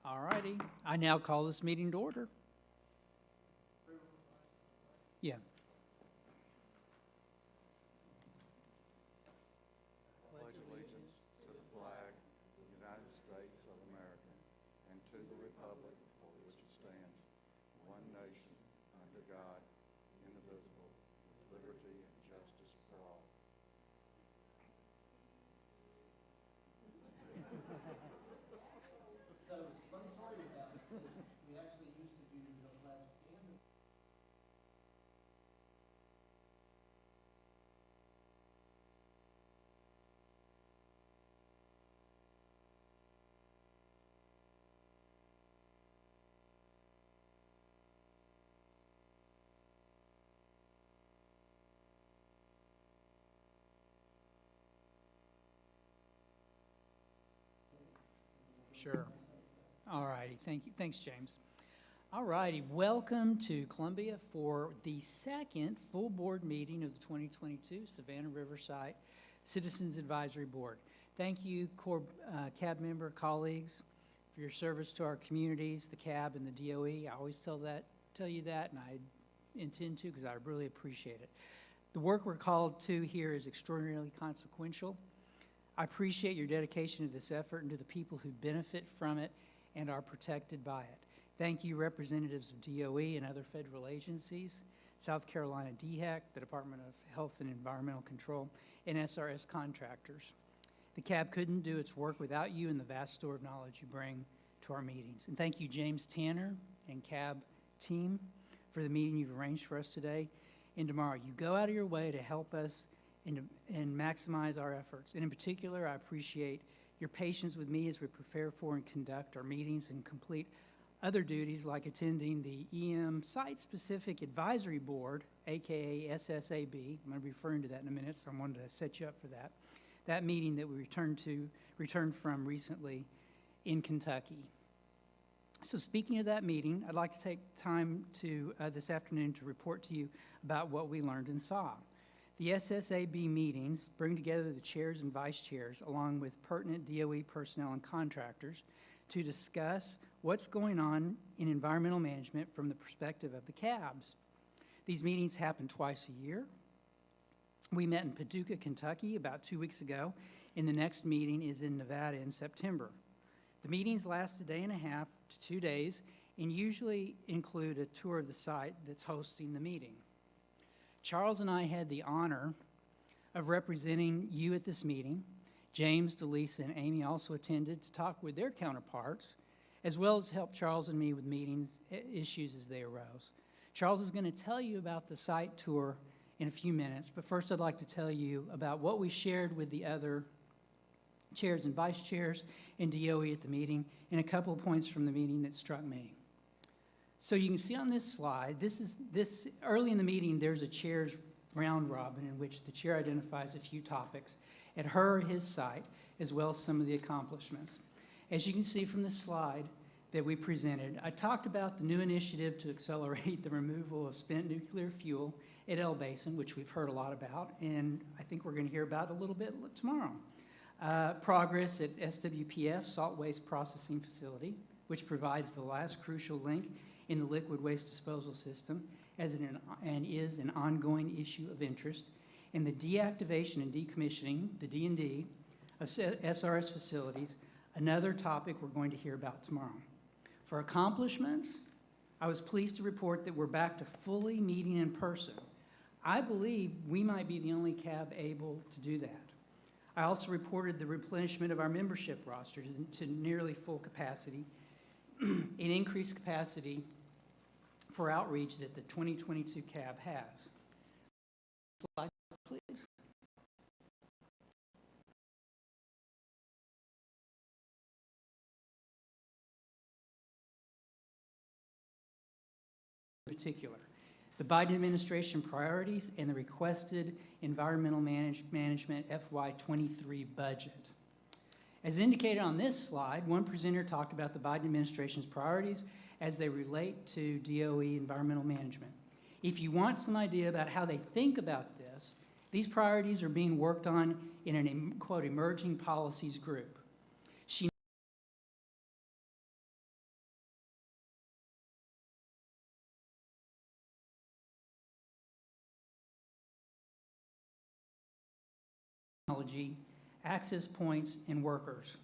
All righty. I now call this meeting to order. Yeah. Pledge allegiance to the flag of the United States of America and to the republic for which it stands, one nation, under God, indivisible, with liberty and justice for all. So fun story with that is we actually used to do the pledge and the Sure. All righty. Thank you. Thanks, James. All righty. Welcome to Columbia for the second full board meeting of the 2022 Savannah Riverside Citizens Advisory Board. Thank you, CAB member colleagues, for your service to our communities, the CAB and the DOE. I always tell you that, and I intend to because I really appreciate it. The work we're called to here is extraordinarily consequential. I appreciate your dedication to this effort and to the people who benefit from it and are protected by it. Thank you, representatives of DOE and other federal agencies, South Carolina DHEC, the Department of Health and Environmental Control, and SRS contractors. The CAB couldn't do its work without you and the vast store of knowledge you bring to our meetings. And thank you, James Tanner and CAB team, for the meeting you've arranged for us today and tomorrow. You go out of your way to help us and maximize our efforts. And in particular, I appreciate your patience with me as we prepare for and conduct our meetings and complete other duties like attending the EM Site-Specific Advisory Board, aka SSAB. I'm going to be referring to that in a minute, so I wanted to set you up for that. That meeting that we returned from recently in Kentucky. So speaking of that meeting, I'd like to take time to this afternoon to report to you about what we learned and saw. The SSAB meetings bring together the chairs and vice chairs along with pertinent DOE personnel and contractors to discuss what's going on in environmental management from the perspective of the CABs. These meetings happen twice a year. We met in Paducah, Kentucky about 2 weeks ago, and the next meeting is in Nevada in September. The meetings last a day and a half to 2 days and usually include a tour of the site that's hosting the meeting. Charles and I had the honor of representing you at this meeting. James, Delisa, and Amy also attended to talk with their counterparts, as well as help Charles and me with meeting issues as they arose. Charles is going to tell you about the site tour in a few minutes, but first I'd like to tell you about what we shared with the other chairs and vice chairs and DOE at the meeting, and a couple of points from the meeting that struck me. So you can see on this slide, this early in the meeting, there's a chair's round robin in which the chair identifies a few topics at her or his site, as well as some of the accomplishments. As you can see from the slide that we presented, I talked about the new initiative to accelerate the removal of spent nuclear fuel at El Basin, which we've heard a lot about, and I think we're going to hear about a little bit tomorrow. Progress at SWPF, Salt Waste Processing Facility, which provides the last crucial link in the liquid waste disposal system and is an ongoing issue of interest, and the deactivation and decommissioning, the D&D, of SRS facilities, another topic we're going to hear about tomorrow. For accomplishments, I was pleased to report that we're back to fully meeting in person. I believe we might be the only CAB able to do that. I also reported the replenishment of our membership roster to nearly full capacity, an increased capacity for outreach that the 2022 CAB has. Slide, please. In particular, the Biden administration priorities and the requested environmental management FY23 budget. As indicated on this slide, one presenter talked about the Biden administration's priorities as they relate to DOE environmental management. If you want some idea about how they think about this, these priorities are being worked on in an, quote, emerging policies group. technology, access points, and workers.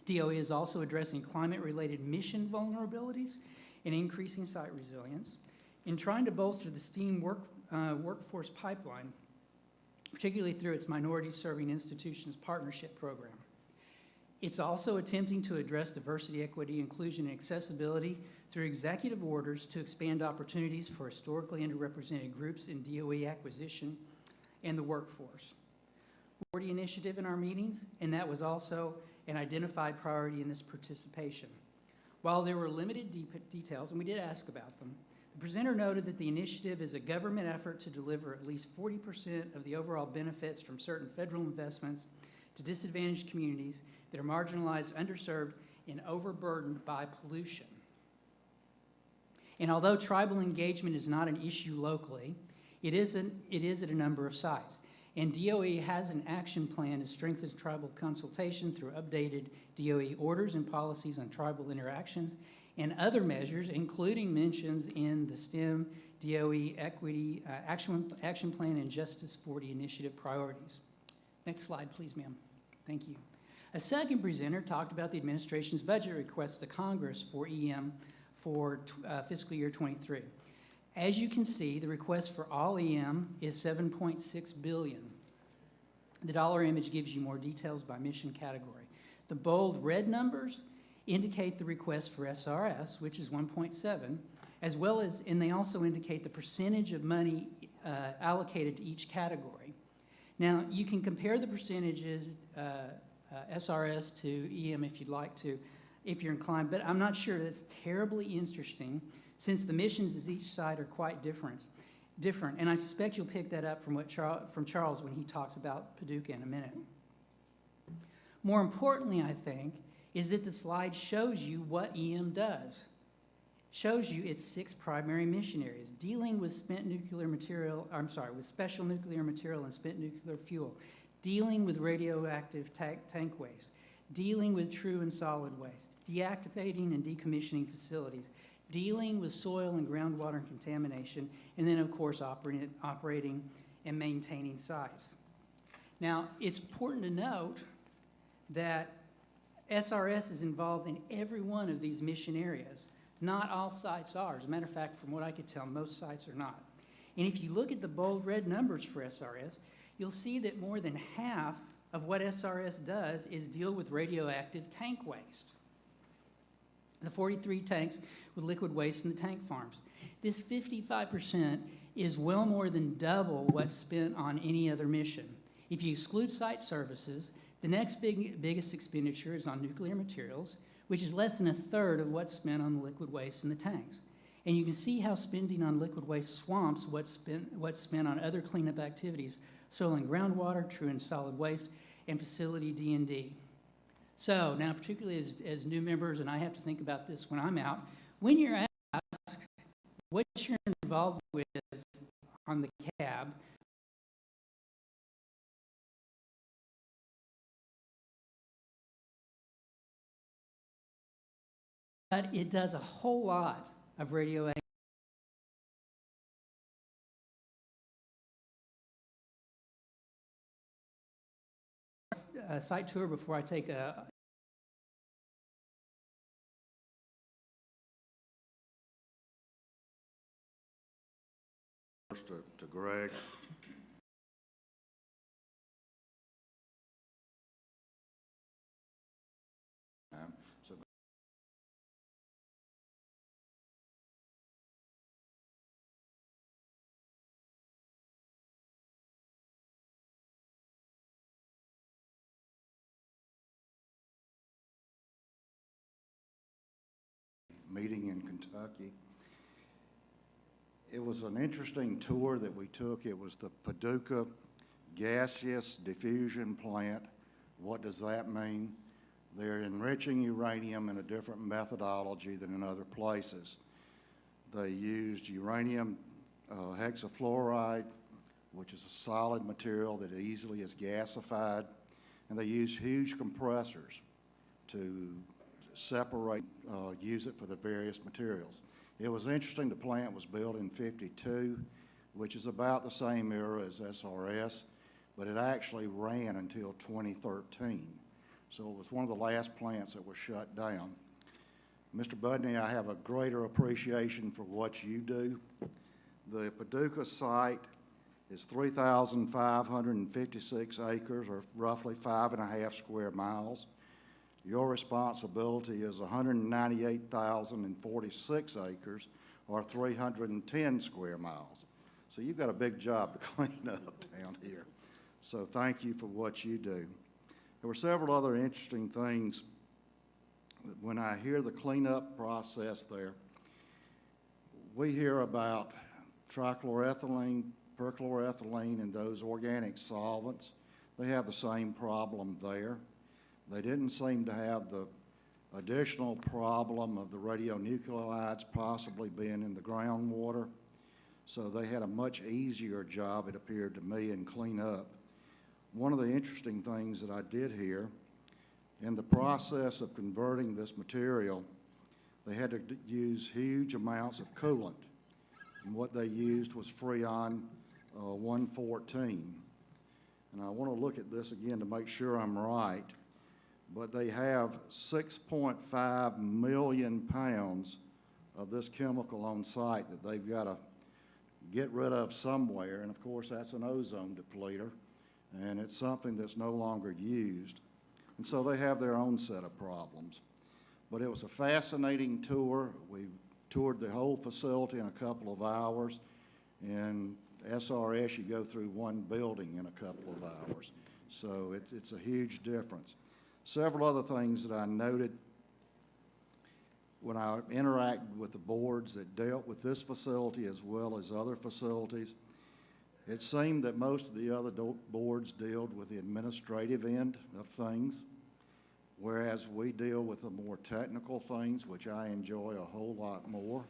DOE is also addressing climate-related mission vulnerabilities and increasing site resilience, in trying to bolster the STEAM workforce pipeline, particularly through its Minority Serving Institutions Partnership Program. It's also attempting to address diversity, equity, inclusion, and accessibility through executive orders to expand opportunities for historically underrepresented groups in DOE acquisition and the workforce. 40 initiative in our meetings, and that was also an identified priority in this participation. While there were limited details, and we did ask about them, the presenter noted that the initiative is a government effort to deliver at least 40% of the overall benefits from certain federal investments to disadvantaged communities that are marginalized, underserved, and overburdened by pollution. And although tribal engagement is not an issue locally, it is at a number of sites. And DOE has an action plan to strengthen tribal consultation through updated DOE orders and policies on tribal interactions and other measures, including mentions in the STEM DOE Equity Action Plan and Justice 40 Initiative priorities. Next slide, please, ma'am. Thank you. A second presenter talked about the administration's budget request to Congress for EM for fiscal year 23. As you can see, the request for all EM is $7.6 billion. The dollar image gives you more details by mission category. The bold red numbers indicate the request for SRS, which is 1.7, as well as, and they also indicate the percentage of money allocated to each category. Now, you can compare the percentages, SRS to EM if you'd like to, if you're inclined, but I'm not sure that's terribly interesting since the missions as each side are quite different. And I suspect you'll pick that up from Charles when he talks about Paducah in a minute. More importantly, I think, is that the slide shows you what EM does. Shows you its 6 primary mission areas: dealing with spent nuclear material, with special nuclear material and spent nuclear fuel, dealing with radioactive tank waste, dealing with true and solid waste, deactivating and decommissioning facilities, dealing with soil and groundwater contamination, and then, of course, operating and maintaining sites. Now, it's important to note that SRS is involved in every one of these mission areas. Not all sites are. As a matter of fact, from what I could tell, most sites are not. And if you look at the bold red numbers for SRS, you'll see that more than half of what SRS does is deal with radioactive tank waste. The 43 tanks with liquid waste in the tank farms. This 55% is well more than double what's spent on any other mission. If you exclude site services, the next biggest expenditure is on nuclear materials, which is less than a third of what's spent on the liquid waste in the tanks. And you can see how spending on liquid waste swamps what's spent on other cleanup activities, soil and groundwater, true and solid waste, and facility D&D. So now, particularly as new members, and I have to think about this when I'm out, when you're asked what you're involved with on the CAB, but it does a whole lot of radioactive. A site tour before I take a First to Greg. So meeting in Kentucky. It was an interesting tour that we took. It was the Paducah Gaseous Diffusion Plant. What does that mean? They're enriching uranium in a different methodology than in other places. They used uranium hexafluoride, which is a solid material that easily is gasified, and they used huge compressors to separate, use it for the various materials. It was interesting. The plant was built in '52, which is about the same era as SRS. but it actually ran until 2013. So it was one of the last plants that was shut down. Mr. Budney, I have a greater appreciation for what you do. The Paducah site is 3,556 acres, or roughly 5.5 square miles. Your responsibility is 198,046 acres, or 310 square miles. So you've got a big job to clean up down here. So thank you for what you do. There were several other interesting things. When I hear the cleanup process there, we hear about trichloroethylene, perchloroethylene, and those organic solvents. They have the same problem there. They didn't seem to have the additional problem of the radionuclides possibly being in the groundwater. So they had a much easier job, it appeared to me, in cleanup. One of the interesting things that I did hear, in the process of converting this material, they had to use huge amounts of coolant. And what they used was Freon 114. And I want to look at this again to make sure I'm right. But they have 6.5 million pounds of this chemical on site that they've got to get rid of somewhere. And of course, that's an ozone depleter. And it's something that's no longer used. And so they have their own set of problems. But it was a fascinating tour. We toured the whole facility in a couple of hours. In SRS, you go through one building in a couple of hours. So it's a huge difference. Several other things that I noted when I interacted with the boards that dealt with this facility as well as other facilities. It seemed that most of the other boards dealt with the administrative end of things, whereas we deal with the more technical things, which I enjoy a whole lot more,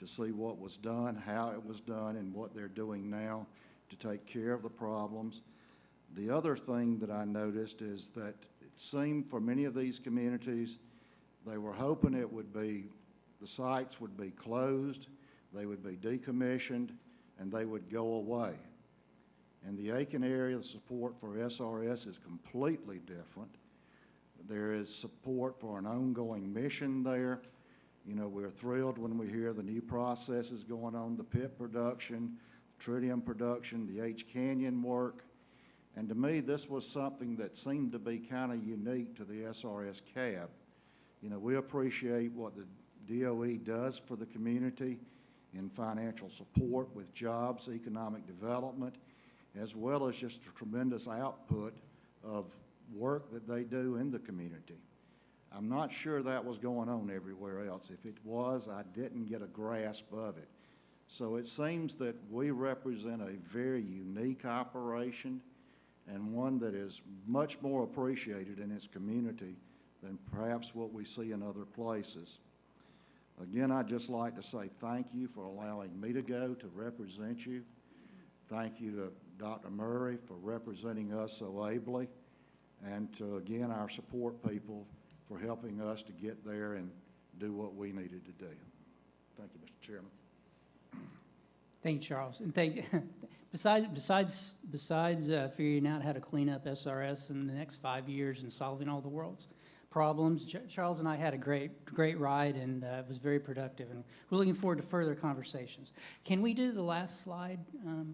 to see what was done, how it was done, and what they're doing now to take care of the problems. The other thing that I noticed is that it seemed for many of these communities, they were hoping it would be, the sites would be closed, they would be decommissioned, and they would go away. In the Aiken area, the support for SRS is completely different. There is support for an ongoing mission there. You know, we're thrilled when we hear the new processes going on, the pit production, tritium production, the H Canyon work. And to me, this was something that seemed to be kind of unique to the SRS CAB. You know, we appreciate what the DOE does for the community in financial support with jobs, economic development, as well as just a tremendous output of work that they do in the community. I'm not sure that was going on everywhere else. If it was, I didn't get a grasp of it. So it seems that we represent a very unique operation and one that is much more appreciated in its community than perhaps what we see in other places. Again, I'd just like to say thank you for allowing me to go to represent you. Thank you to Dr. Murray for representing us so ably, and to, again, our support people for helping us to get there and do what we needed to do. Thank you, Mr. Chairman. Thank you, Charles. And besides figuring out how to clean up SRS in the next 5 years and solving all the world's problems, Charles and I had a great ride, and it was very productive. And we're looking forward to further conversations. Can we do the last slide,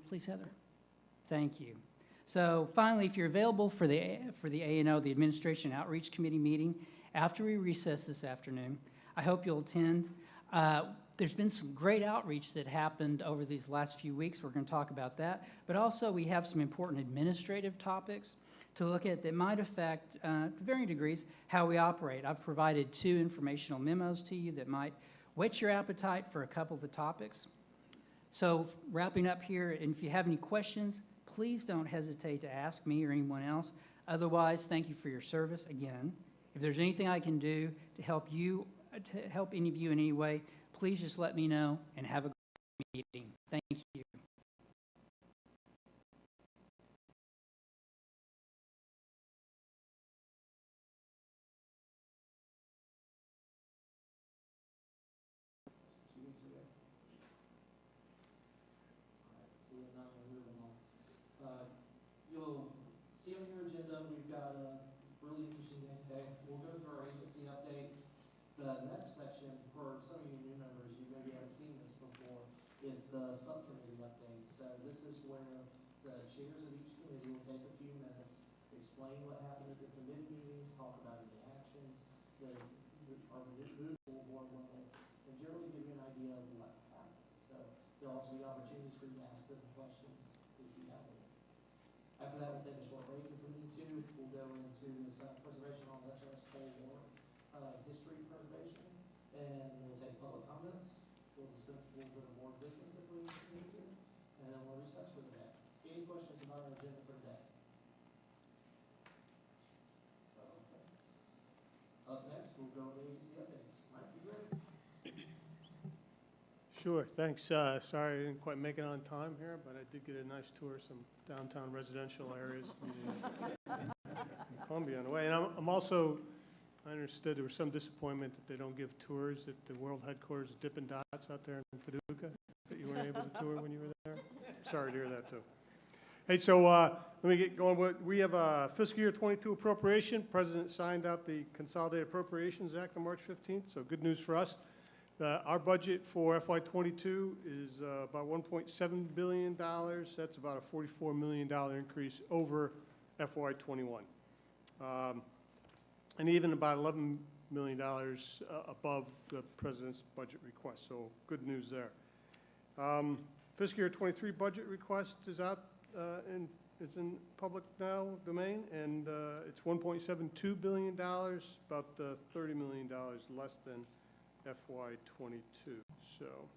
please, Heather? Thank you. So finally, if you're available for the A&O, the Administration Outreach Committee meeting, after we recess this afternoon, I hope you'll attend. There's been some great outreach that happened over these last few weeks. We're going to talk about that. But also, we have some important administrative topics to look at that might affect, to varying degrees, how we operate. I've provided 2 informational memos to you that might whet your appetite for a couple of the topics. So wrapping up here, and if you have any questions, please don't hesitate to ask me or anyone else. Otherwise, thank you for your service again. If there's anything I can do to help you, to help any of you in any way, please just let me know, and have a great meeting. Thank you. You'll So we've got a really interesting day today. We'll go through our agency updates. The next section, for some of you new members, you maybe haven't seen this before, is the subcommittee updates. So this is where the chairs of each committee will take a few minutes, explain what happened at the committee meetings, talk about any actions that are moved to the board level, and generally give you an idea of what happened. So there'll also be opportunities for you to ask them questions if you have any. After that, we'll take a short break if we need to. We'll go into this preservation on SRS CAB May history preservation, and we'll take public comments. We'll discuss a little bit of board business if we need to, and then we'll recess for the day. Any questions about our agenda for today? Okay. Up next, we'll go to agency updates. Mike, you ready? Sure, thanks. Sorry I didn't quite make it on time here, but I did get a nice tour of some downtown residential areas in Columbia on the way. And I'm also, I understood there was some disappointment that they don't give tours at the world headquarters of Dippin' Dots out there in Paducah, that you weren't able to tour when you were there. Sorry to hear that, too. Hey, so let me get going. We have a fiscal year 22 appropriation. President signed out the Consolidated Appropriations Act on March 15th, so good news for us. Our budget for FY22 is about $1.7 billion. That's about a $44 million increase over FY21. And even about $11 million above the President's budget request, so good news there. Fiscal year 23 budget request is out, and it's in public now domain, and it's $1.72 billion, about $30 million less than FY22. So,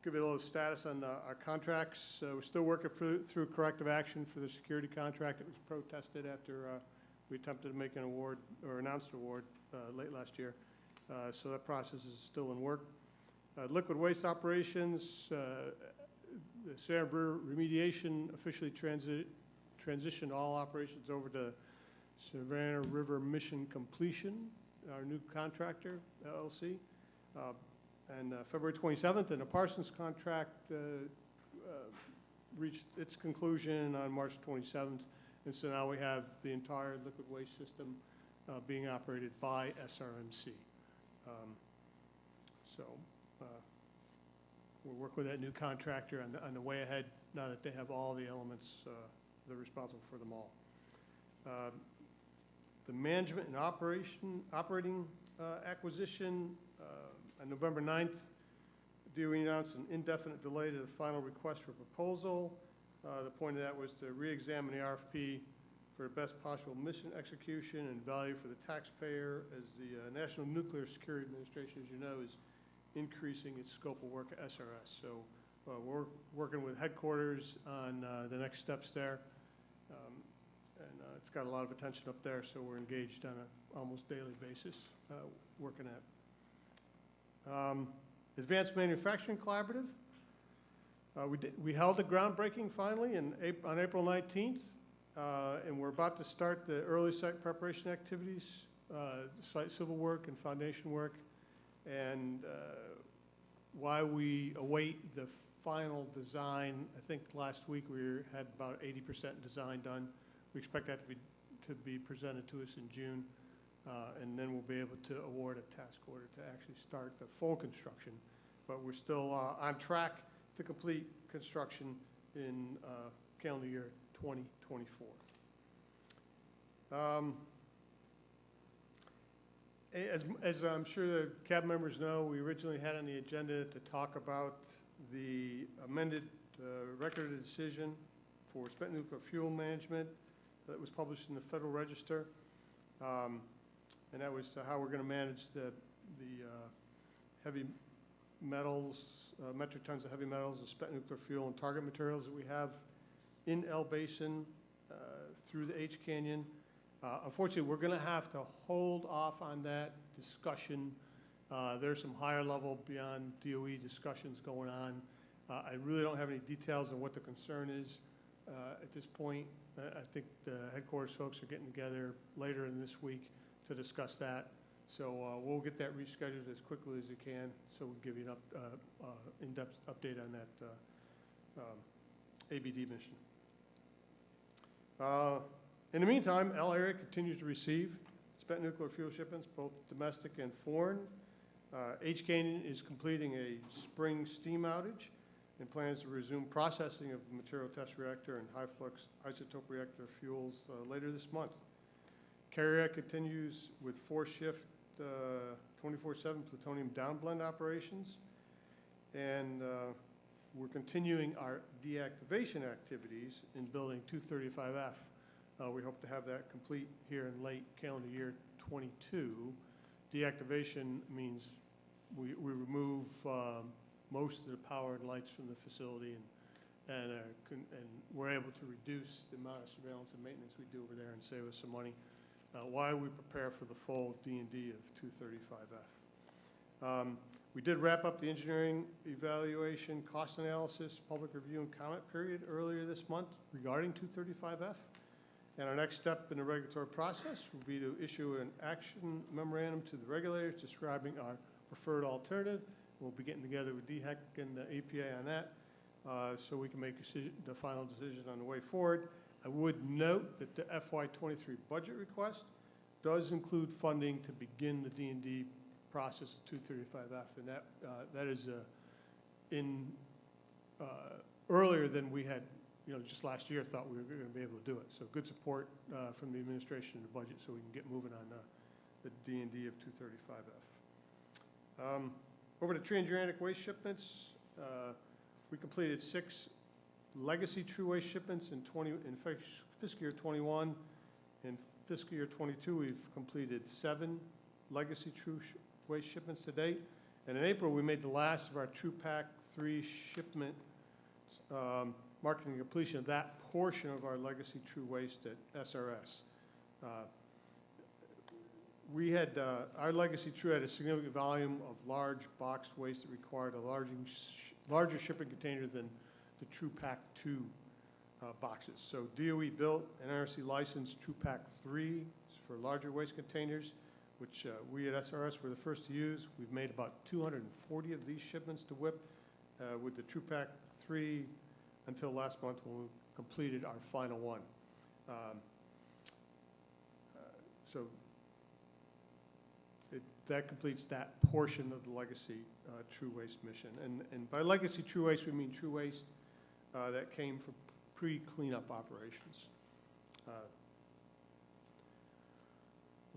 give you a little status on our contracts. We're still working through corrective action for the security contract that was protested after we attempted to make an award or announced an award late last year. So that process is still in work. Liquid waste operations, the Savannah River remediation officially transitioned all operations over to Savannah River Mission Completion, our new contractor, LLC. And February 27th, and the Parsons contract reached its conclusion on March 27th. And so now we have the entire liquid waste system being operated by SRMC. We'll work with that new contractor on the way ahead now that they have all the elements, they're responsible for them all. The management and operating acquisition, on November 9th, DOE announced an indefinite delay to the final request for proposal. The point of that was to re-examine the RFP for the best possible mission execution and value for the taxpayer, as the National Nuclear Security Administration, as you know, is increasing its scope of work at SRS. So we're working with headquarters on the next steps there. It's got a lot of attention up there, so we're engaged on an almost daily basis working at. Advanced Manufacturing Collaborative. We held a groundbreaking finally on April 19th, and we're about to start the early site preparation activities, site civil work and foundation work. And while we await the final design, I think last week we had about 80% design done. We expect that to be presented to us in June, and then we'll be able to award a task order to actually start the full construction. But we're still on track to complete construction in calendar year 2024. As I'm sure the CAB members know, we originally had on the agenda to talk about the amended record of decision for spent nuclear fuel management that was published in the Federal Register, and that was how we're going to manage the heavy metals, metric tons of heavy metals and spent nuclear fuel and target materials that we have in El Basin through the H Canyon. Unfortunately, we're going to have to hold off on that discussion. There's some higher level beyond DOE discussions going on. I really don't have any details on what the concern is at this point. I think the headquarters folks are getting together later in this week to discuss that. So we'll get that rescheduled as quickly as we can, so we'll give you an in-depth update on that ABD mission. In the meantime, L area continues to receive spent nuclear fuel shipments, both domestic and foreign. H. Canyon is completing a spring steam outage and plans to resume processing of the material test reactor and high flux isotope reactor fuels later this month. Carrier continues with 4-shift 24/7 plutonium downblend operations, and we're continuing our deactivation activities in building 235F. We hope to have that complete here in late calendar year 22. Deactivation means we remove most of the power and lights from the facility, and we're able to reduce the amount of surveillance and maintenance we do over there and save us some money while we prepare for the full D&D of 235F. We did wrap up the engineering evaluation, cost analysis, public review, and comment period earlier this month regarding 235F. And our next step in the regulatory process will be to issue an action memorandum to the regulators describing our preferred alternative. We'll be getting together with DHEC and the EPA on that so we can make the final decision on the way forward. I would note that the FY23 budget request does include funding to begin the D&D process of 235F, and that is earlier than we had, just last year thought we were going to be able to do it. So good support from the administration and the budget so we can get moving on the D&D of 235F. Over to transuranic waste shipments, we completed 6 legacy true waste shipments in fiscal year 21. In fiscal year 22, we've completed 7 legacy true waste shipments to date. And in April, we made the last of our True Pack 3 shipment, marking the completion of that portion of our legacy true waste at SRS. We had, our legacy true had a significant volume of large boxed waste that required a larger shipping container than the True Pack 2 boxes. So DOE built an NRC licensed True Pack 3 for larger waste containers, which we at SRS were the first to use. We've made about 240 of these shipments to WIP with the True Pack 3 until last month when we completed our final one. So that completes that portion of the legacy true waste mission. And by legacy true waste, we mean true waste that came from pre-cleanup operations.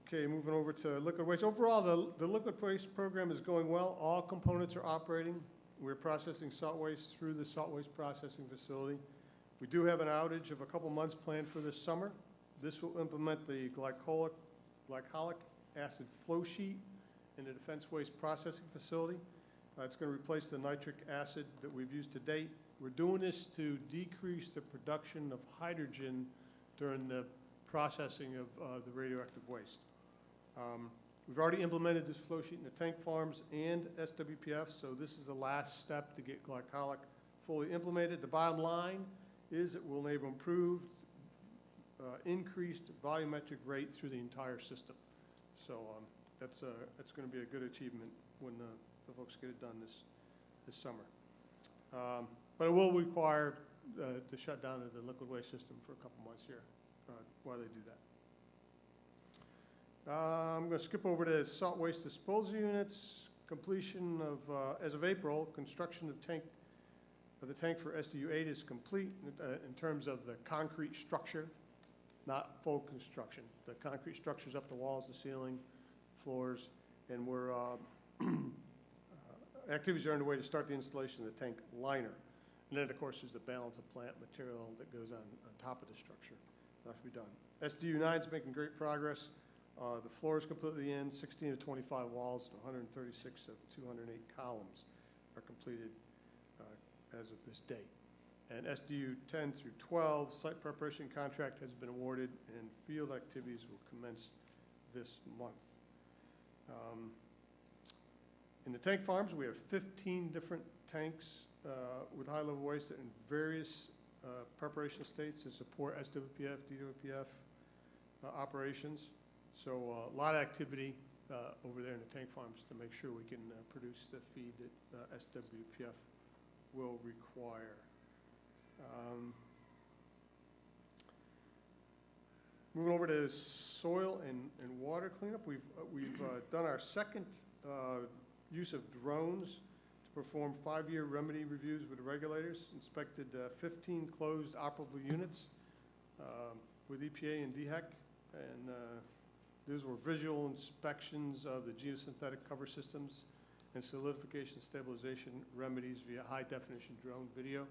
Okay, moving over to liquid waste. Overall, the liquid waste program is going well. All components are operating. We're processing salt waste through the salt waste processing facility. We do have an outage of a couple months planned for this summer. This will implement the glycolic acid flow sheet in the defense waste processing facility. It's going to replace the nitric acid that we've used to date. We're doing this to decrease the production of hydrogen during the processing of the radioactive waste. We've already implemented this flow sheet in the tank farms and SWPF, so this is the last step to get glycolic fully implemented. The bottom line is it will enable improved, increased volumetric rate through the entire system. So that's going to be a good achievement when the folks get it done this summer. But it will require the shutdown of the liquid waste system for a couple months here while they do that. I'm going to skip over to salt waste disposal units. Completion of, as of April, construction of the tank for SDU 8 is complete in terms of the concrete structure, not full construction. The concrete structure's up the walls, the ceiling, floors, and we're activities are underway to start the installation of the tank liner. And then, of course, there's the balance of plant material that goes on top of the structure. That to be done. SDU 9 is making great progress. The floor is completely in. 16 of 25 walls and 136 of 208 columns are completed as of this date. And SDU 10 through 12 site preparation contract has been awarded, and field activities will commence this month. In the tank farms, we have 15 different tanks with high-level waste in various preparation states to support SWPF, DWPF operations. So a lot of activity over there in the tank farms to make sure we can produce the feed that SWPF will require. Moving over to soil and water cleanup, we've done our second use of drones to perform 5-year remedy reviews with the regulators, inspected 15 closed operable units with EPA and DHEC, and those were visual inspections of the geosynthetic cover systems and solidification stabilization remedies via high-definition drone video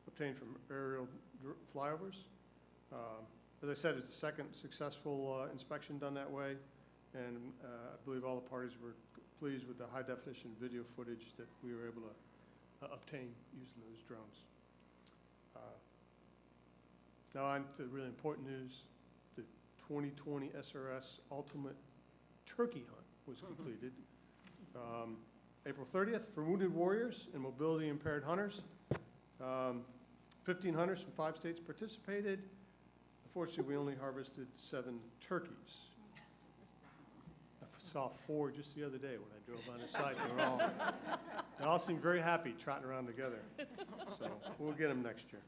obtained from aerial flyovers. As I said, it's the second successful inspection done that way, and I believe all the parties were pleased with the high-definition video footage that we were able to obtain using those drones. Now on to really important news. The 2020 SRS Ultimate Turkey Hunt was completed. April 30th for wounded warriors and mobility impaired hunters. 15 hunters from 5 states participated. Unfortunately, we only harvested 7 turkeys. I saw 4 just the other day when I drove on the site. They all seemed very happy trotting around together. So we'll get them next year.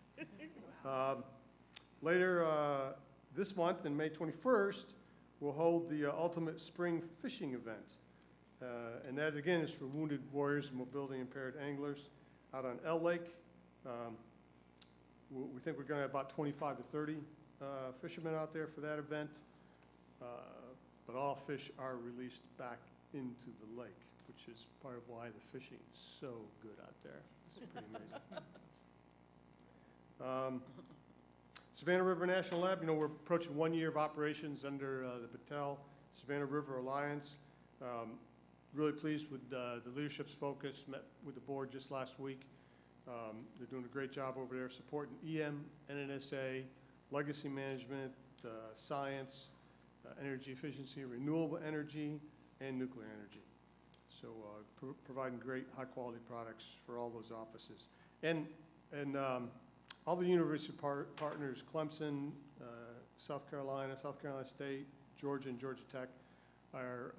Later this month, on May 21st, we'll hold the Ultimate Spring Fishing Event. And that, again, is for wounded warriors and mobility impaired anglers out on L Lake. We think we're going to have about 25 to 30 fishermen out there for that event. But all fish are released back into the lake, which is part of why the fishing is so good out there. It's pretty amazing. Savannah River National Lab, we're approaching 1 year of operations under the Battelle Savannah River Alliance. Really pleased with the leadership's focus, met with the board just last week. They're doing a great job over there supporting EM, NNSA, legacy management, science, energy efficiency, renewable energy, and nuclear energy. So providing great high-quality products for all those offices. And all the university partners, Clemson, South Carolina State, Georgia, and Georgia Tech are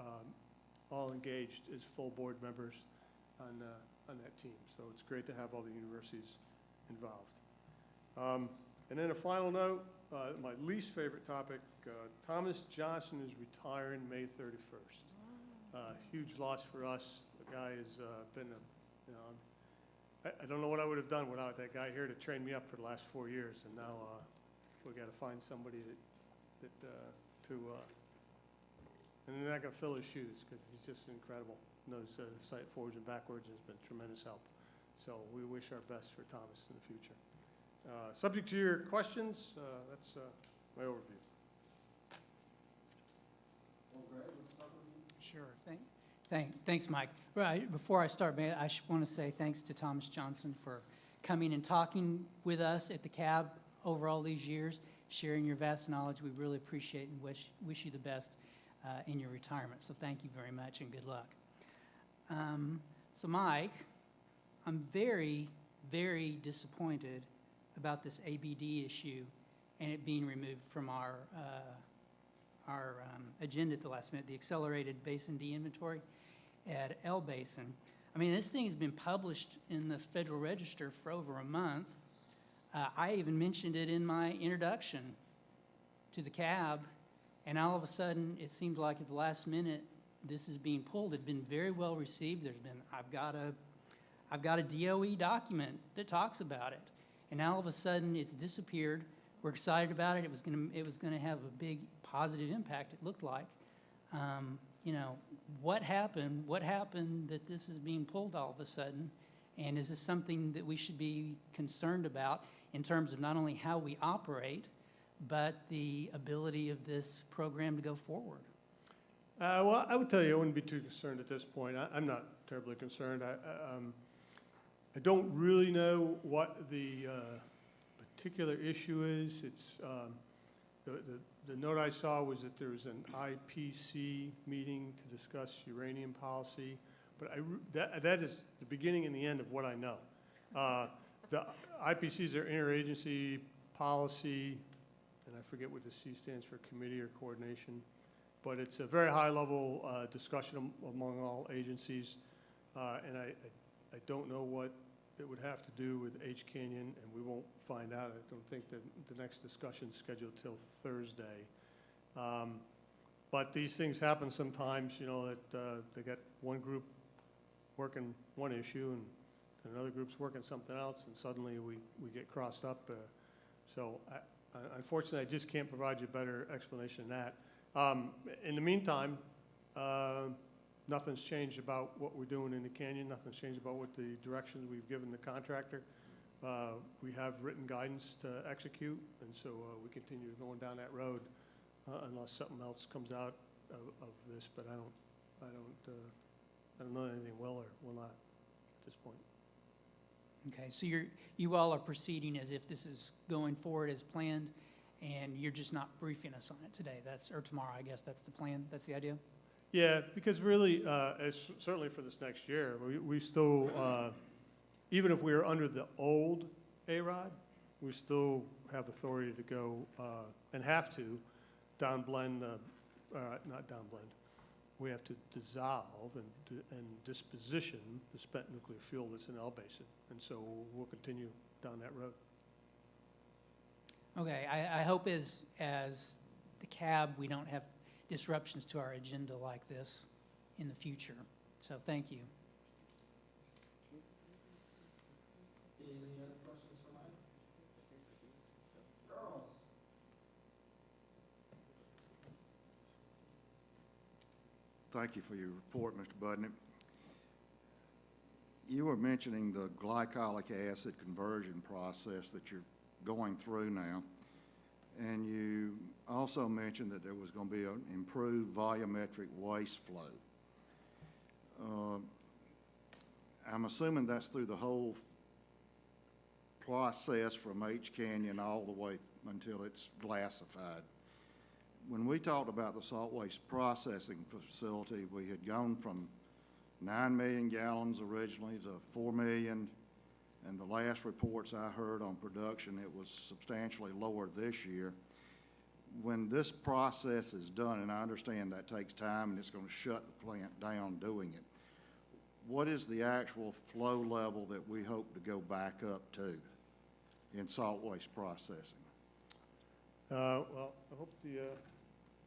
all engaged as full board members on that team. So it's great to have all the universities involved. And then a final note, my least favorite topic, Thomas Johnson is retiring May 31st. Huge loss for us. The guy has been I don't know what I would have done without that guy here to train me up for the last 4 years, and now we've got to find somebody and they're not going to fill his shoes because he's just incredible. Knows the site forwards and backwards, and has been tremendous help. So we wish our best for Thomas in the future. Subject to your questions, that's my overview. Well, Greg, let's start with you. Sure. Thanks, Mike. Right, before I start, I want to say thanks to Thomas Johnson for coming and talking with us at the CAB over all these years, sharing your vast knowledge. We really appreciate and wish you the best in your retirement. So thank you very much and good luck. So Mike, I'm very, very disappointed about this ABD issue and it being removed from our agenda at the last minute, the Accelerated Basin D inventory at L Basin. I mean, this thing has been published in the Federal Register for over a month. I even mentioned it in my introduction to the CAB, and all of a sudden, it seemed like at the last minute, this is being pulled. It's been very well received. I've got a DOE document that talks about it, and now all of a sudden, it's disappeared. We're excited about it. It was going to have a big positive impact. It looked like. What happened? What happened that this is being pulled all of a sudden? And is this something that we should be concerned about in terms of not only how we operate, but the ability of this program to go forward? Well, I would tell you I wouldn't be too concerned at this point. I'm not terribly concerned. I don't really know what the particular issue is. It's the note I saw was that there was an IPC meeting to discuss uranium policy, but that is the beginning and the end of what I know. The IPCs are interagency policy, and I forget what the C stands for, committee or coordination, but it's a very high-level discussion among all agencies, and I don't know what it would have to do with H Canyon, and we won't find out. I don't think that the next discussion's scheduled till Thursday. But these things happen sometimes, you know, that they got one group working one issue and another group's working something else, and suddenly we get crossed up. So unfortunately, I just can't provide you a better explanation than that. In the meantime, nothing's changed about what we're doing in the canyon. Nothing's changed about what the directions we've given the contractor. We have written guidance to execute, and so we continue going down that road unless something else comes out of this. But I don't know anything will or will not at this point. Okay, so you all are proceeding as if this is going forward as planned, and you're just not briefing us on it today, or tomorrow, I guess that's the plan, that's the idea? Yeah, because really, certainly for this next year, we still, even if we are under the old AROD, we still have authority to go, and have to, downblend, not downblend, we have to dissolve and disposition the spent nuclear fuel that's in L Basin. And so we'll continue down that road. Okay, I hope as the CAB, we don't have disruptions to our agenda like this in the future. So thank you. Any other questions for Mike? Charles? Thank you for your report, Mr. Budnick. You were mentioning the glycolic acid conversion process that you're going through now, and you also mentioned that there was going to be an improved volumetric waste flow. I'm assuming that's through the whole process from H Canyon all the way until it's glassified. When we talked about the salt waste processing facility, we had gone from 9 million gallons originally to 4 million, and the last reports I heard on production, it was substantially lower this year. When this process is done, and I understand that takes time and it's going to shut the plant down doing it, what is the actual flow level that we hope to go back up to in salt waste processing? Well, I hope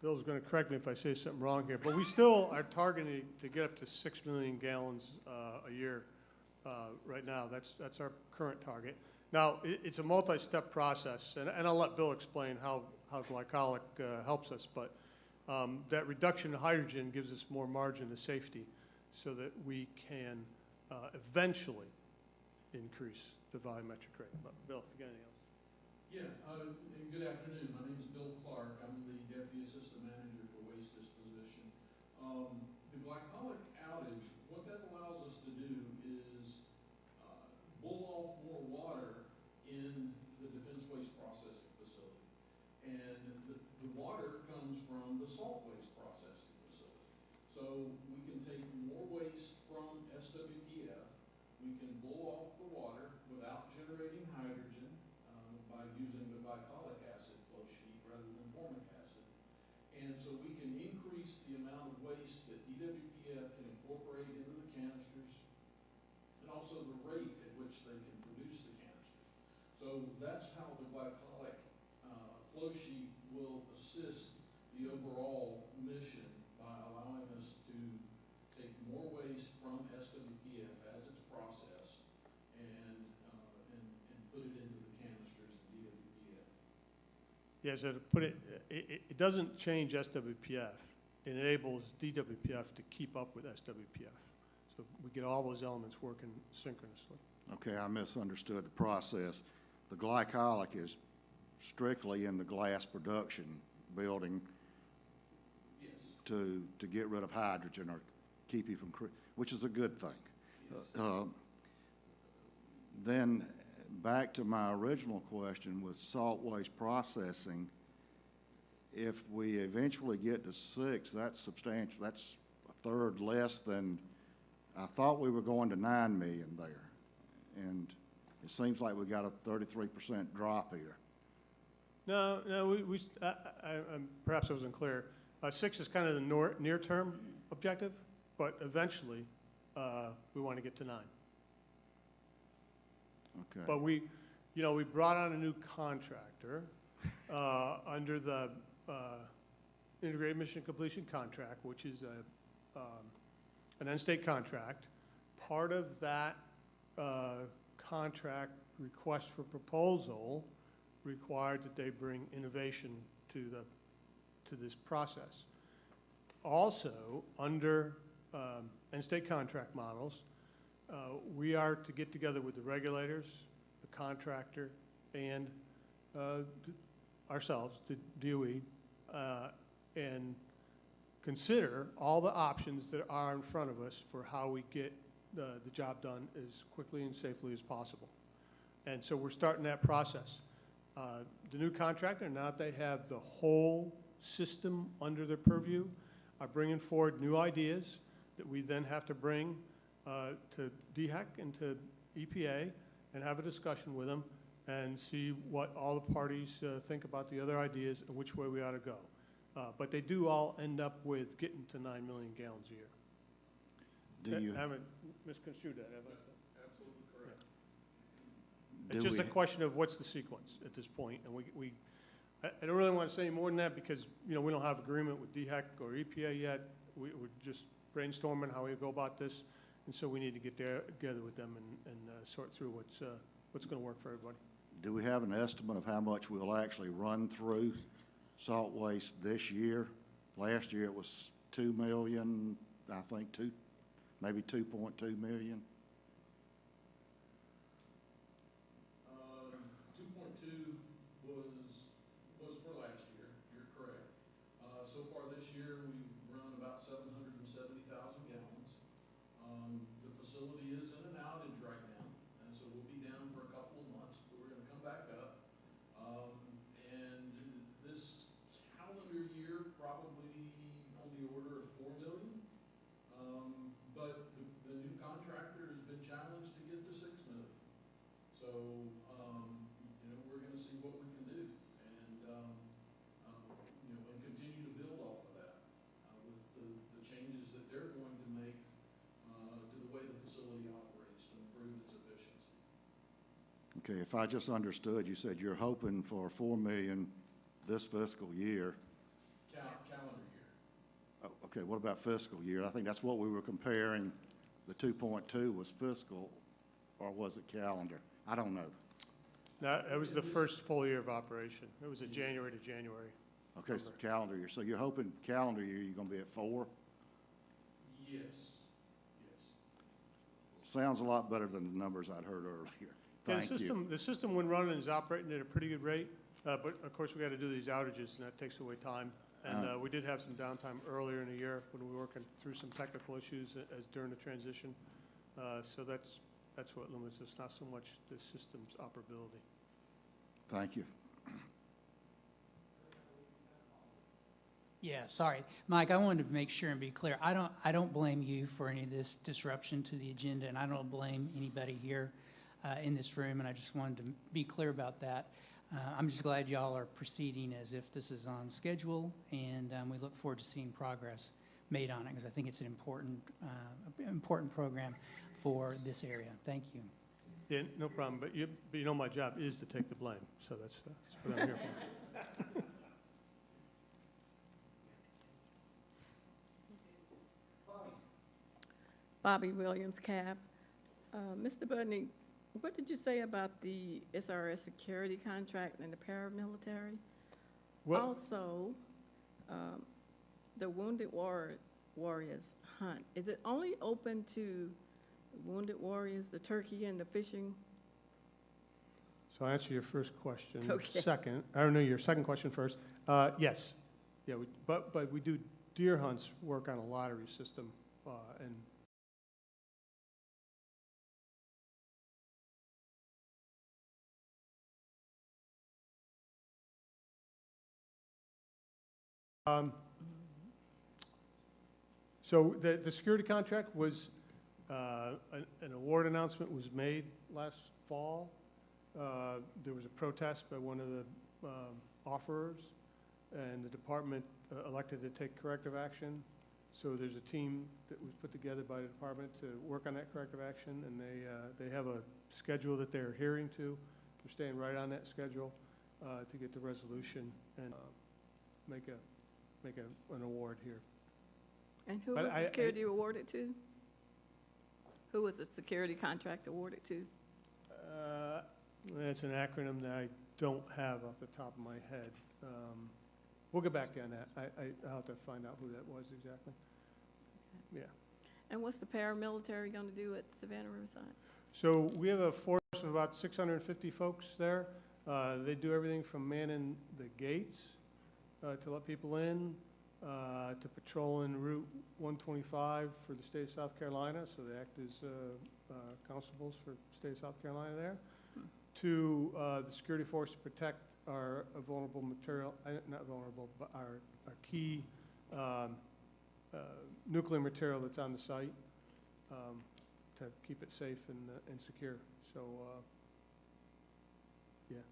Bill's going to correct me if I say something wrong here, but we still are targeting to get up to 6 million gallons a year right now. That's our current target. Now, it's a multi-step process, and I'll let Bill explain how glycolic helps us, but that reduction in hydrogen gives us more margin of safety so that we can eventually increase the volumetric rate. But Bill, if you got anything else. Yeah, and good afternoon. My name is Bill Clark. I'm the Deputy Assistant Manager for Waste Disposition. The glycolic outage, what that allows us to do is bull off more water in the Defense Waste Processing Facility. And the water comes from the salt waste processing facility. So we can take more waste from SWPF. We can bull off the water without generating hydrogen by using the glycolic acid flow sheet rather than formic acid. And so we can increase the amount of waste that DWPF can incorporate into the canisters and also the rate at which they can produce the canisters. So that's how the glycolic flow sheet will assist the overall mission by allowing us to take more waste from SWPF as it's processed and put it into the canisters in DWPF. Yeah, so to put it doesn't change SWPF. It enables DWPF to keep up with SWPF. So we get all those elements working synchronously. Okay, I misunderstood the process. The glycolic is strictly in the glass production building. Yes. To get rid of hydrogen or keep you from, which is a good thing. Yes. Then back to my original question with salt waste processing, if we eventually get to 6, that's substantial. That's a third less than, I thought we were going to 9 million there. And it seems like we got a 33% drop here. No, perhaps I wasn't clear. 6 is kind of the near-term objective, but eventually we want to get to 9. Okay. But we brought on a new contractor under the Integrated Mission Completion Contract, which is an end-state contract. Part of that contract request for proposal required that they bring innovation to this process. Also, under end-state contract models, we are to get together with the regulators, the contractor, and ourselves, the DOE, and consider all the options that are in front of us for how we get the job done as quickly and safely as possible. And so we're starting that process. The new contractor, now that they have the whole system under their purview, are bringing forward new ideas that we then have to bring to DHEC and to EPA and have a discussion with them and see what all the parties think about the other ideas and which way we ought to go. But they do all end up with getting to 9 million gallons a year. Do you, I haven't misconstrued that, have I? Absolutely correct. It's just a question of what's the sequence at this point, and I don't really want to say any more than that because, we don't have agreement with DHEC or EPA yet. We're just brainstorming how we go about this, and so we need to get together with them and sort through what's going to work for everybody. do we have an estimate of how much we'll actually run through salt waste this year? Last year it was 2 million, I think maybe 2.2 million. 2.2 was for last year, you're correct. So far this year, we've run about 770,000 gallons. The facility is in an outage right now, and so we'll be down for a couple of months, but we're gonna come back up. And this calendar year, probably on the order of 4 million. But the new contractor has been challenged to get to 6 million. So, we're gonna see what we can do and, and continue to build off of that, with the changes that they're going to make, to the way the facility operates to improve its efficiency. Okay, if I just understood, you said you're hoping for 4 million this fiscal year. Calendar year. Oh, okay, what about fiscal year? I think that's what we were comparing. The 2.2 was fiscal, or was it calendar? I don't know. No, it was the first full year of operation. It was a January to January. Okay, so calendar year. So you're hoping calendar year you're going to be at 4? Yes. Sounds a lot better than the numbers I'd heard earlier. Yeah, Thank you. the system when running is operating at a pretty good rate, but of course we got to do these outages and that takes away time. And we did have some downtime earlier in the year when we were working through some technical issues as during the transition. So that's what limits us, not so much the system's operability. Thank you. Yeah, sorry. Mike, I wanted to make sure and be clear. I don't blame you for any of this disruption to the agenda, and I don't blame anybody here in this room, and I just wanted to be clear about that. I'm just glad y'all are proceeding as if this is on schedule, and we look forward to seeing progress made on it, because I think it's an important program for this area. Thank you. Yeah, no problem, but you know my job is to take the blame, so that's what I'm here for. Bobby Williams, CAB. Mr. Budney, what did you say about the SRS security contract and the paramilitary? Well, Also, the Wounded Warriors hunt, is it only open to Wounded Warriors, the turkey and the fishing? so I'll answer your first question. Okay. Second, I don't know, your second question first. Yes. Yeah, but we do deer hunts work on a lottery system, and so the security contract was, an award announcement was made last fall. There was a protest by one of the offerers, and the department elected to take corrective action. So there's a team that was put together by the department to work on that corrective action, and they have a schedule that they're adhering to. They're staying right on that schedule to get the resolution and make an award here. And who But was the security awarded to? Who was the security contract awarded to? That's an acronym that I don't have off the top of my head. We'll get back to you on that. I'll have to find out who that was exactly. Yeah. And what's the paramilitary going to do at Savannah Riverside? So we have a force of about 650 folks there. They do everything from manning the gates to let people in, to patrolling Route 125 for the state of South Carolina, so they act as constables for the state of South Carolina there, to the security force to protect our vulnerable material, not vulnerable, but our key nuclear material that's on the site, to keep it safe and secure. So, yeah.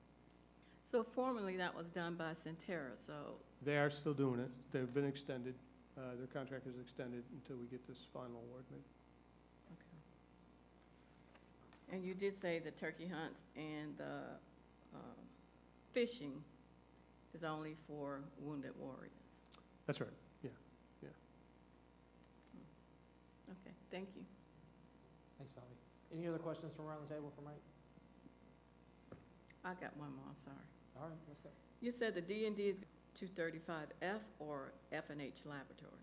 So formerly that was done by Centera, so, They are still doing it. They've been extended. Their contract is extended until we get this final award made. okay. And you did say the turkey hunts and the fishing is only for wounded warriors. That's right, yeah. Okay, thank you. Thanks, Bobby. Any other questions from around the table for Mike? I got one more, I'm sorry. All right, let's go. You said the D&D is 235F or F&H Laboratory?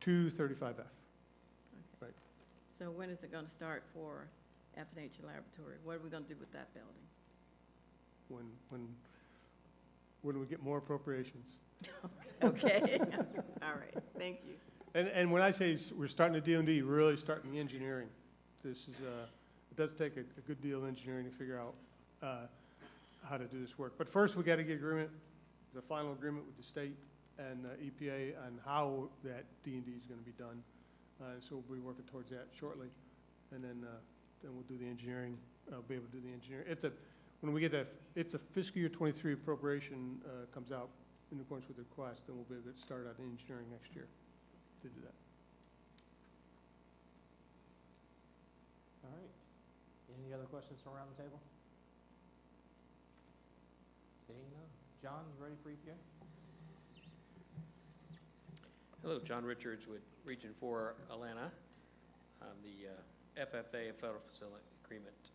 235F. Okay. Right. So when is it going to start for F&H Laboratory? What are we going to do with that building? When we get more appropriations. Okay, all right, thank you. And when I say we're starting the D&D, we're really starting the engineering. This is, it does take a good deal of engineering to figure out how to do this work. But first, we got to get agreement, the final agreement with the state and EPA on how that D&D is going to be done. So we'll be working towards that shortly. And then we'll do the engineering, be able to do the engineering. When we get that, if the fiscal year 23 appropriation comes out in accordance with the request, then we'll be able to start on engineering next year to do that. All right. Any other questions from around the table? Seeing none. John, you ready for EPA? Hello, John Richards with Region 4 Atlanta. I'm the FFA, Federal Facility Agreement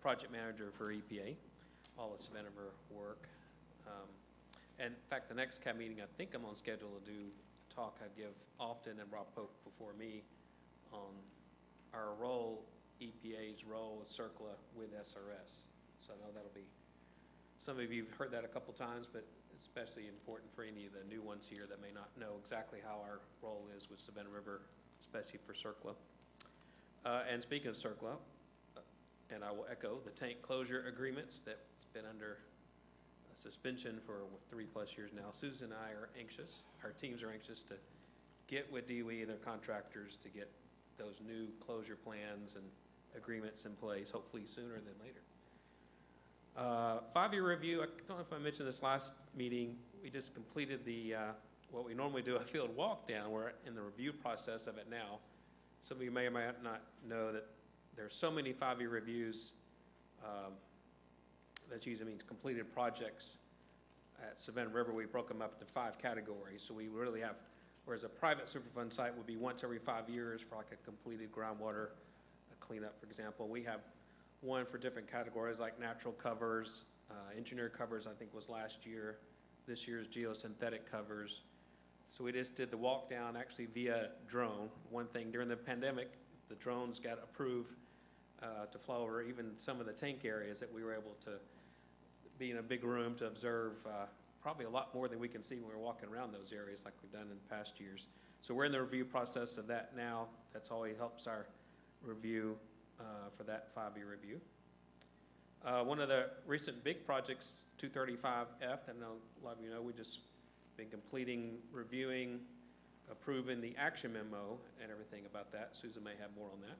Project Manager for EPA, all of Savannah work. And in fact, the next CAB meeting, I think I'm on schedule to do a talk I give often, and Rob Pope before me, on our role, EPA's role with CERCLA with SRS. So I know that'll be, some of you have heard that a couple times, but especially important for any of the new ones here that may not know exactly how our role is with Savannah River, especially for CERCLA. And speaking of CERCLA, and I will echo the tank closure agreements that's been under suspension for 3+ years now. Susan and I are anxious, our teams are anxious to get with DOE and their contractors to get those new closure plans and agreements in place, hopefully sooner than later. 5-year review, I don't know if I mentioned this last meeting, we just completed the, what we normally do, a field walk down. We're in the review process of it now. Some of you may or may not know that there's so many 5-year reviews that usually means completed projects. At Savannah River, we broke them up into 5 categories. So we really have, whereas a private Superfund site would be once every 5 years for like a completed groundwater cleanup, for example. We have one for different categories like natural covers, engineered covers, I think was last year. This year's geosynthetic covers. So we just did the walk down actually via drone. One thing during the pandemic, the drones got approved to fly over even some of the tank areas that we were able to be in a big room to observe probably a lot more than we can see when we're walking around those areas like we've done in past years. So we're in the review process of that now. That's always helps our review for that 5-year review. One of the recent big projects, 235F, I know a lot of you know, we just been completing, reviewing, approving the action memo and everything about that. Susan may have more on that.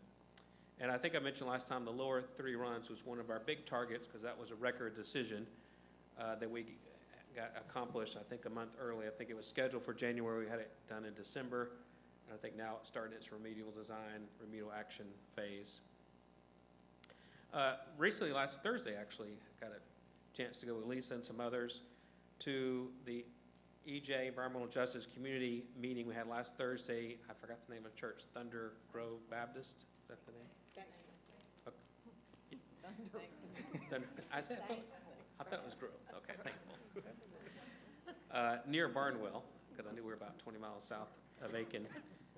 And I think I mentioned last time the lower 3 runs was one of our big targets because that was a record decision that we got accomplished, I think, a month early. I think it was scheduled for January. We had it done in December. And I think now it's starting its remedial design, remedial action phase. Recently, last Thursday, actually, got a chance to go with Lisa and some others to the EJ Environmental Justice Community meeting we had last Thursday. I forgot the name of the church, Thunder Grove Baptist, is that the name? I thought it was Grove, okay, thankful. Near Barnwell, because I knew we were about 20 miles south of Aiken.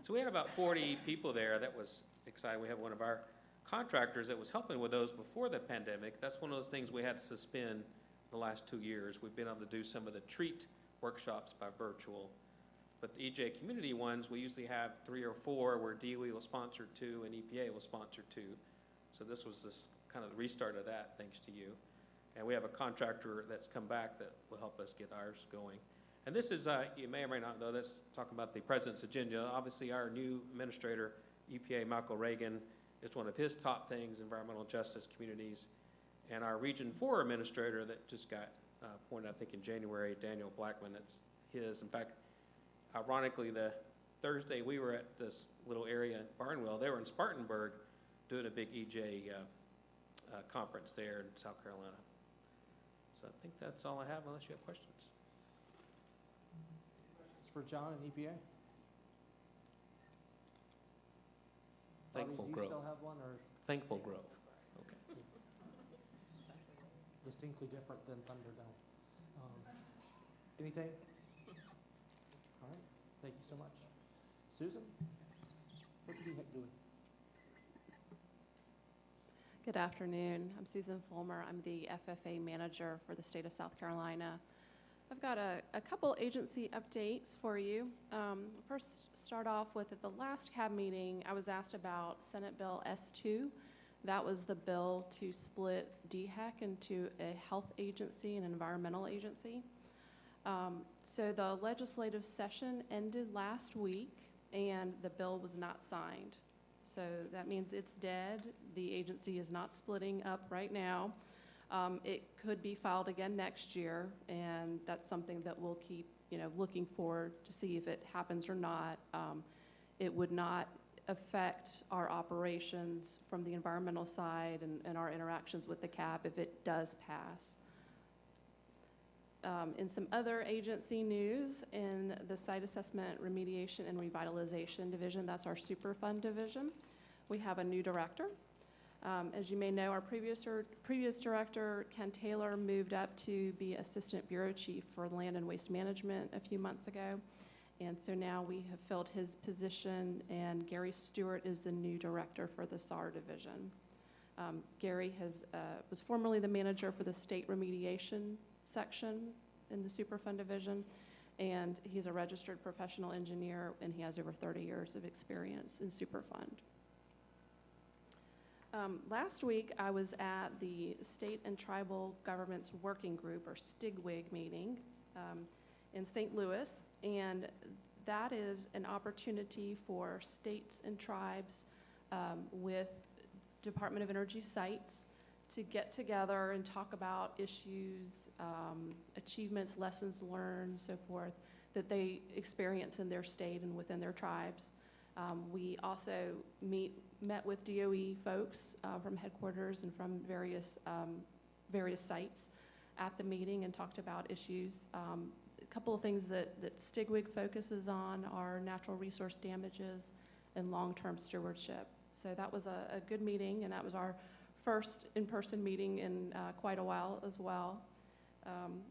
So we had about 40 people there. That was exciting. We have one of our contractors that was helping with those before the pandemic. That's one of those things we had to suspend the last 2 years. We've been able to do some of the treat workshops by virtual. But the EJ community ones, we usually have 3 or 4 where DOE will sponsor 2 and EPA will sponsor 2. So this was this kind of the restart of that, thanks to you. And we have a contractor that's come back that will help us get ours going. And this is, you may or may not know this, talking about the president's agenda. Obviously, our new administrator, EPA Michael Reagan, is one of his top things, environmental justice communities. And our Region 4 administrator that just got appointed, I think, in January, Daniel Blackman, that's his. In fact, ironically, the Thursday we were at this little area in Barnwell, they were in Spartanburg doing a big EJ conference there in South Carolina. So I think that's all I have, unless you have questions. It's for John and EPA. Thankful Bobby, do Grove. you still have one, or Thankful Grove. Okay. distinctly different than Thunderdome? Anything? All right, thank you so much. Susan, what's the heck doing? Good afternoon. I'm Susan Fulmer. I'm the FFA manager for the state of South Carolina. I've got a couple agency updates for you. First, start off with at the last CAB meeting, I was asked about Senate Bill S2. That was the bill to split DHEC into a health agency and environmental agency. So the legislative session ended last week and the bill was not signed. So that means it's dead. The agency is not splitting up right now. It could be filed again next year, and that's something that we'll keep, looking forward to see if it happens or not. It would not affect our operations from the environmental side and our interactions with the CAB if it does pass. In some other agency news, in the Site Assessment, Remediation, and Revitalization Division, that's our Superfund division, we have a new director. As you may know, our previous director, Ken Taylor, moved up to be Assistant Bureau Chief for Land and Waste Management a few months ago. And so now we have filled his position, and Gary Stewart is the new director for the SAR division. Gary was formerly the manager for the state remediation section in the Superfund division, and he's a registered professional engineer, and he has over 30 years of experience in Superfund. Last week, I was at the State and Tribal Governments Working Group, or STIGWIG meeting in St. Louis, and that is an opportunity for states and tribes with Department of Energy sites to get together and talk about issues, achievements, lessons learned, so forth, that they experience in their state and within their tribes. We also met with DOE folks from headquarters and from various sites at the meeting and talked about issues. A couple of things that STIGWIG focuses on are natural resource damages and long-term stewardship. So that was a good meeting, and that was our first in-person meeting in quite a while as well.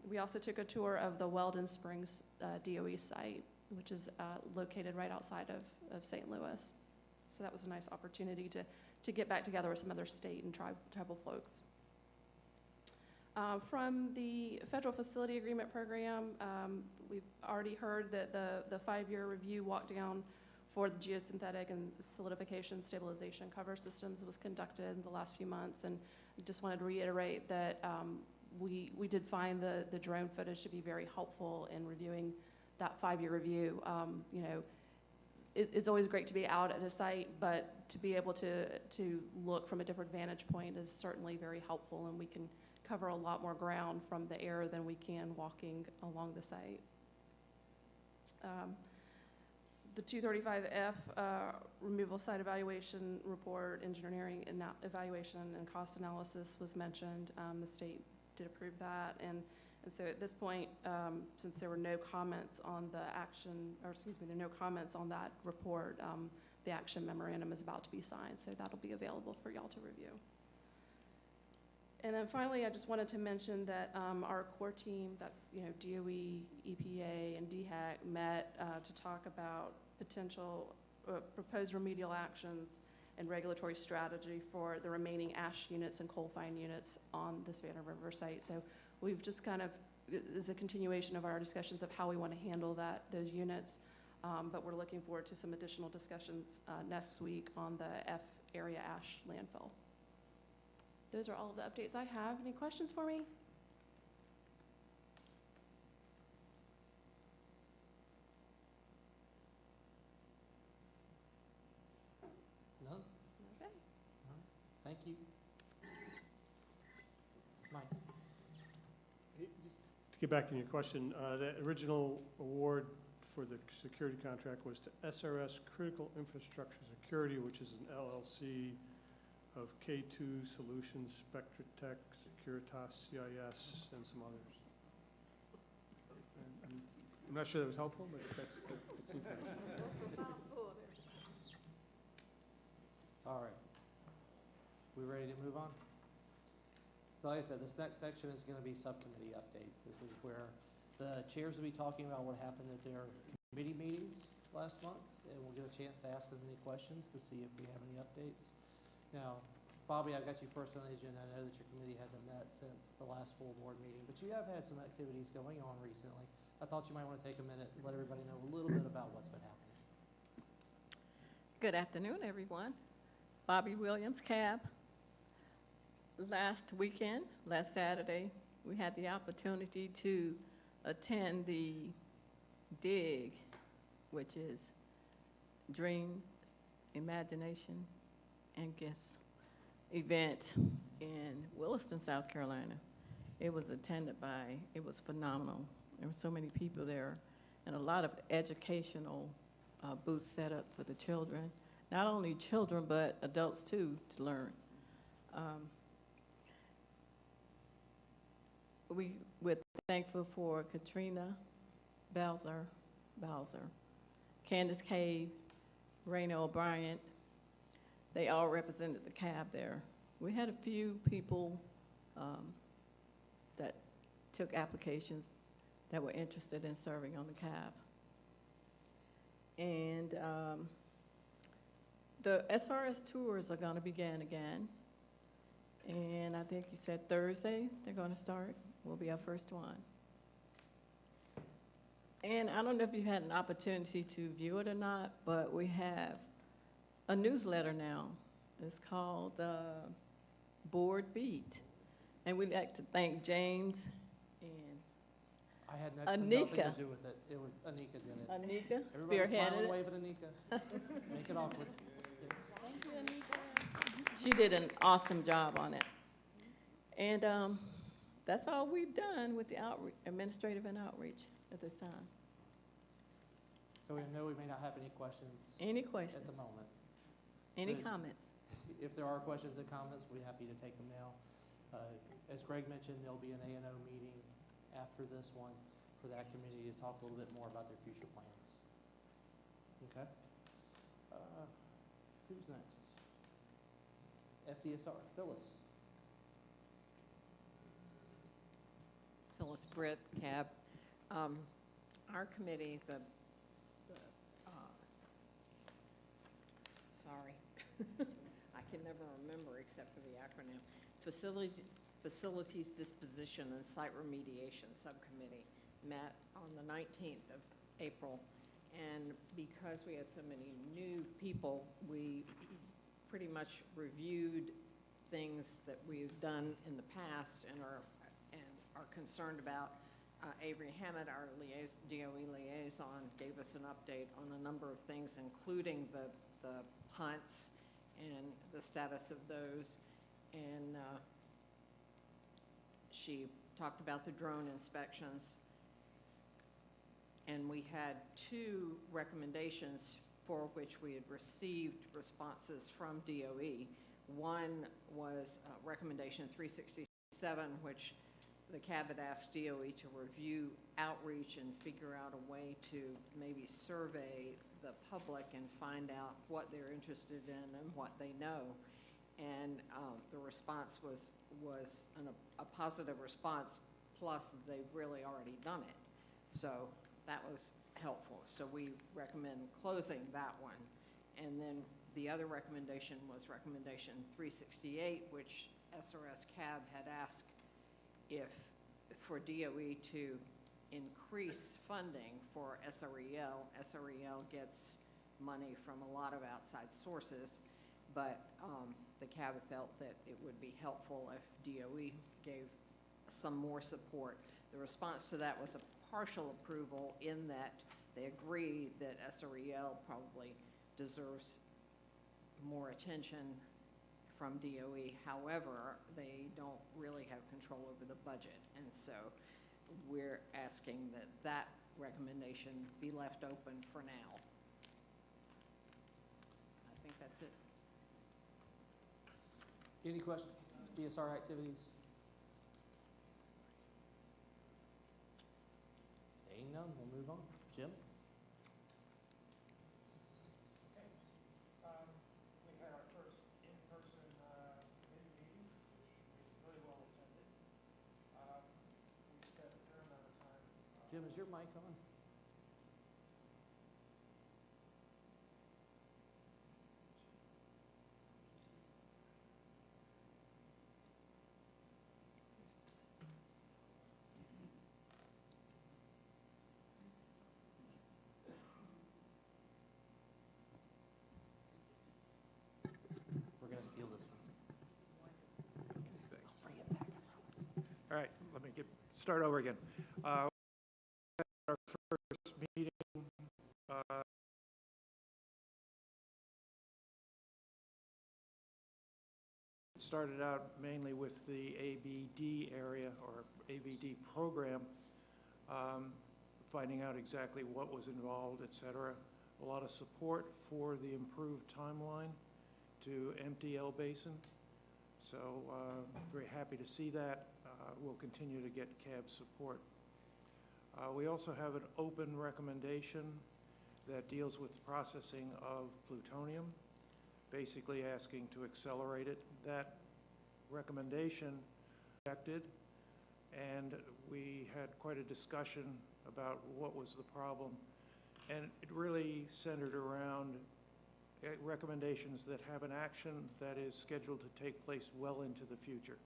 We also took a tour of the Weldon Springs DOE site, which is located right outside of St. Louis. So that was a nice opportunity to get back together with some other state and tribal folks. From the Federal Facility Agreement Program, we've already heard that the 5-year review walk down for the geosynthetic and solidification stabilization cover systems was conducted in the last few months, and just wanted to reiterate that we did find the drone footage to be very helpful in reviewing that 5-year review. It's always great to be out at a site, but to be able to look from a different vantage point is certainly very helpful, and we can cover a lot more ground from the air than we can walking along the site. The 235F removal site evaluation report, engineering evaluation and cost analysis was mentioned. The state did approve that. And so at this point, since there were no comments on the action, or excuse me, there are no comments on that report, the action memorandum is about to be signed, so that'll be available for y'all to review. And then finally, I just wanted to mention that our core team, that's DOE, EPA, and DHEC met to talk about potential proposed remedial actions and regulatory strategy for the remaining ash units and coal-fired units on the Savannah River site. So we've just kind of, is a continuation of our discussions of how we want to handle those units, but we're looking forward to some additional discussions next week on the F area ash landfill. Those are all of the updates I have. Any questions for me? None? Okay. Thank you. Mike? To get back to your question, the original award for the security contract was to SRS Critical Infrastructure Security, which is an LLC of K2 Solutions, Spectratech, Securitas, CIS, and some others. And I'm not sure that was helpful, but that's the information. All right. We ready to move on? So like I said, this next section is going to be subcommittee updates. This is where the chairs will be talking about what happened at their committee meetings last month, and we'll get a chance to ask them any questions to see if we have any updates. Now, Bobby, I've got you first on the agenda. I know that your committee hasn't met since the last full board meeting, but you have had some activities going on recently. I thought you might want to take a minute and let everybody know a little bit about what's been happening. Good afternoon, everyone. Bobby Williams, CAB. Last Saturday, we had the opportunity to attend the DIG, which is Dreams, Imagination, and Gifts event in Williston, South Carolina. It was phenomenal. There were so many people there and a lot of educational booths set up for the children. Not only children, but adults too, to learn. We're thankful for Katrina Bowser, Candace Cave, Raina O'Brien. They all represented the CAB there. We had a few people that took applications that were interested in serving on the CAB. And the SRS tours are going to begin again. And I think you said Thursday they're going to start. Will be our first one. And I don't know if you had an opportunity to view it or not, but we have a newsletter now. It's called Board Beat. And we'd like to thank James and I had next to nothing to Anika. do with it. It was Anika did it. Anika Everybody smile spearheaded and it. wave at Anika. Make it awkward. Thank you, Anika. She did an awesome job on it. And that's all we've done with the administrative and outreach at this time. So we know we may not have any questions Any at questions? the moment. Any Good. comments? If there are questions and comments, we'll be happy to take them now. As Greg mentioned, there'll be an A&O meeting after this one for that committee to talk a little bit more about their future plans. Okay? Who's next? FDSR, Phyllis. Phyllis Britt, CAB. Our committee, sorry, I can never remember except for the acronym, Facilities Disposition and Site Remediation Subcommittee met on the 19th of April. And because we had so many new people, we pretty much reviewed things that we've done in the past and are concerned about. Avery Hammett, our DOE liaison, gave us an update on a number of things, including the hunts and the status of those. And she talked about the drone inspections. And we had 2 recommendations for which we had received responses from DOE. One was recommendation 367, which the CAB had asked DOE to review outreach and figure out a way to maybe survey the public and find out what they're interested in and what they know. And the response was a positive response, plus they've really already done it. So that was helpful. So we recommend closing that one. And then the other recommendation was recommendation 368, which SRS CAB had asked for DOE to increase funding for SREL. SREL gets money from a lot of outside sources, but the CAB felt that it would be helpful if DOE gave some more support. The response to that was a partial approval in that they agree that SREL probably deserves more attention from DOE. However, they don't really have control over the budget. And so we're asking that that recommendation be left open for now. I think that's it. Any questions? DSR activities? Seeing none, we'll move on. Jim? We had our first in-person committee meeting, which was really well attended. We spent a fair amount of time. Jim, is your mic on? We're going to steal this one. I'll bring it back, I promise. All right, let me start over again. Our first meeting, started out mainly with the ABD area or ABD program, finding out exactly what was involved, et cetera. A lot of support for the improved timeline to empty L Basin. So very happy to see that. We'll continue to get CAB support. We also have an open recommendation that deals with the processing of plutonium, basically asking to accelerate it. That recommendation rejected, and we had quite a discussion about what was the problem. And it really centered around recommendations that have an action that is scheduled to take place well into the future.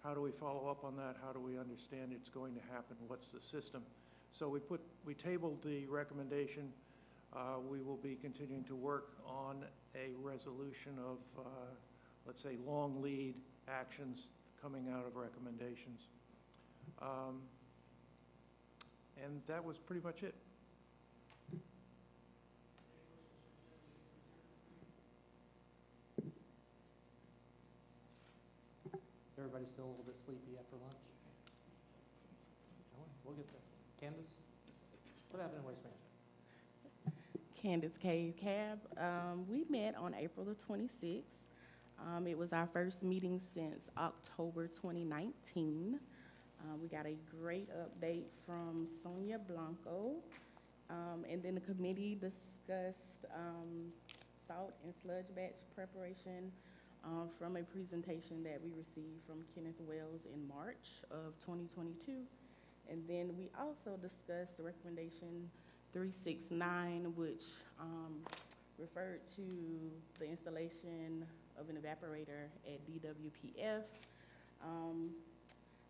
How do we follow up on that? How do we understand it's going to happen? What's the system? So we tabled the recommendation. We will be continuing to work on a resolution of, let's say, long lead actions coming out of recommendations. And that was pretty much it. Everybody's still a little bit sleepy after lunch? We'll get there. Candace? What happened in Waste Management? Candace CAB. We met on April the 26th. It was our first meeting since October 2019. We got a great update from Sonia Blanco. And then the committee discussed salt and sludge batch preparation from a presentation that we received from Kenneth Wells in March of 2022. And then we also discussed the recommendation 369, which referred to the installation of an evaporator at DWPF.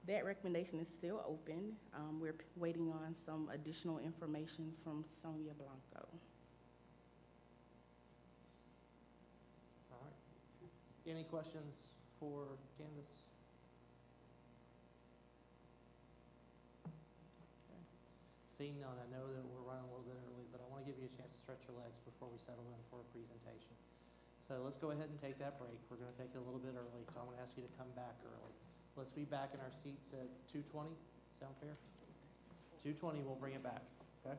That recommendation is still open. We're waiting on some additional information from Sonia Blanco. All right. Any questions for Candace? Okay. Seeing none, I know that we're running a little bit early, but I want to give you a chance to stretch your legs before we settle in for a presentation. So let's go ahead and take that break. We're going to take it a little bit early, so I'm going to ask you to come back early. Let's be back in our seats at 2:20. Sound fair? 2:20, we'll bring it back, okay?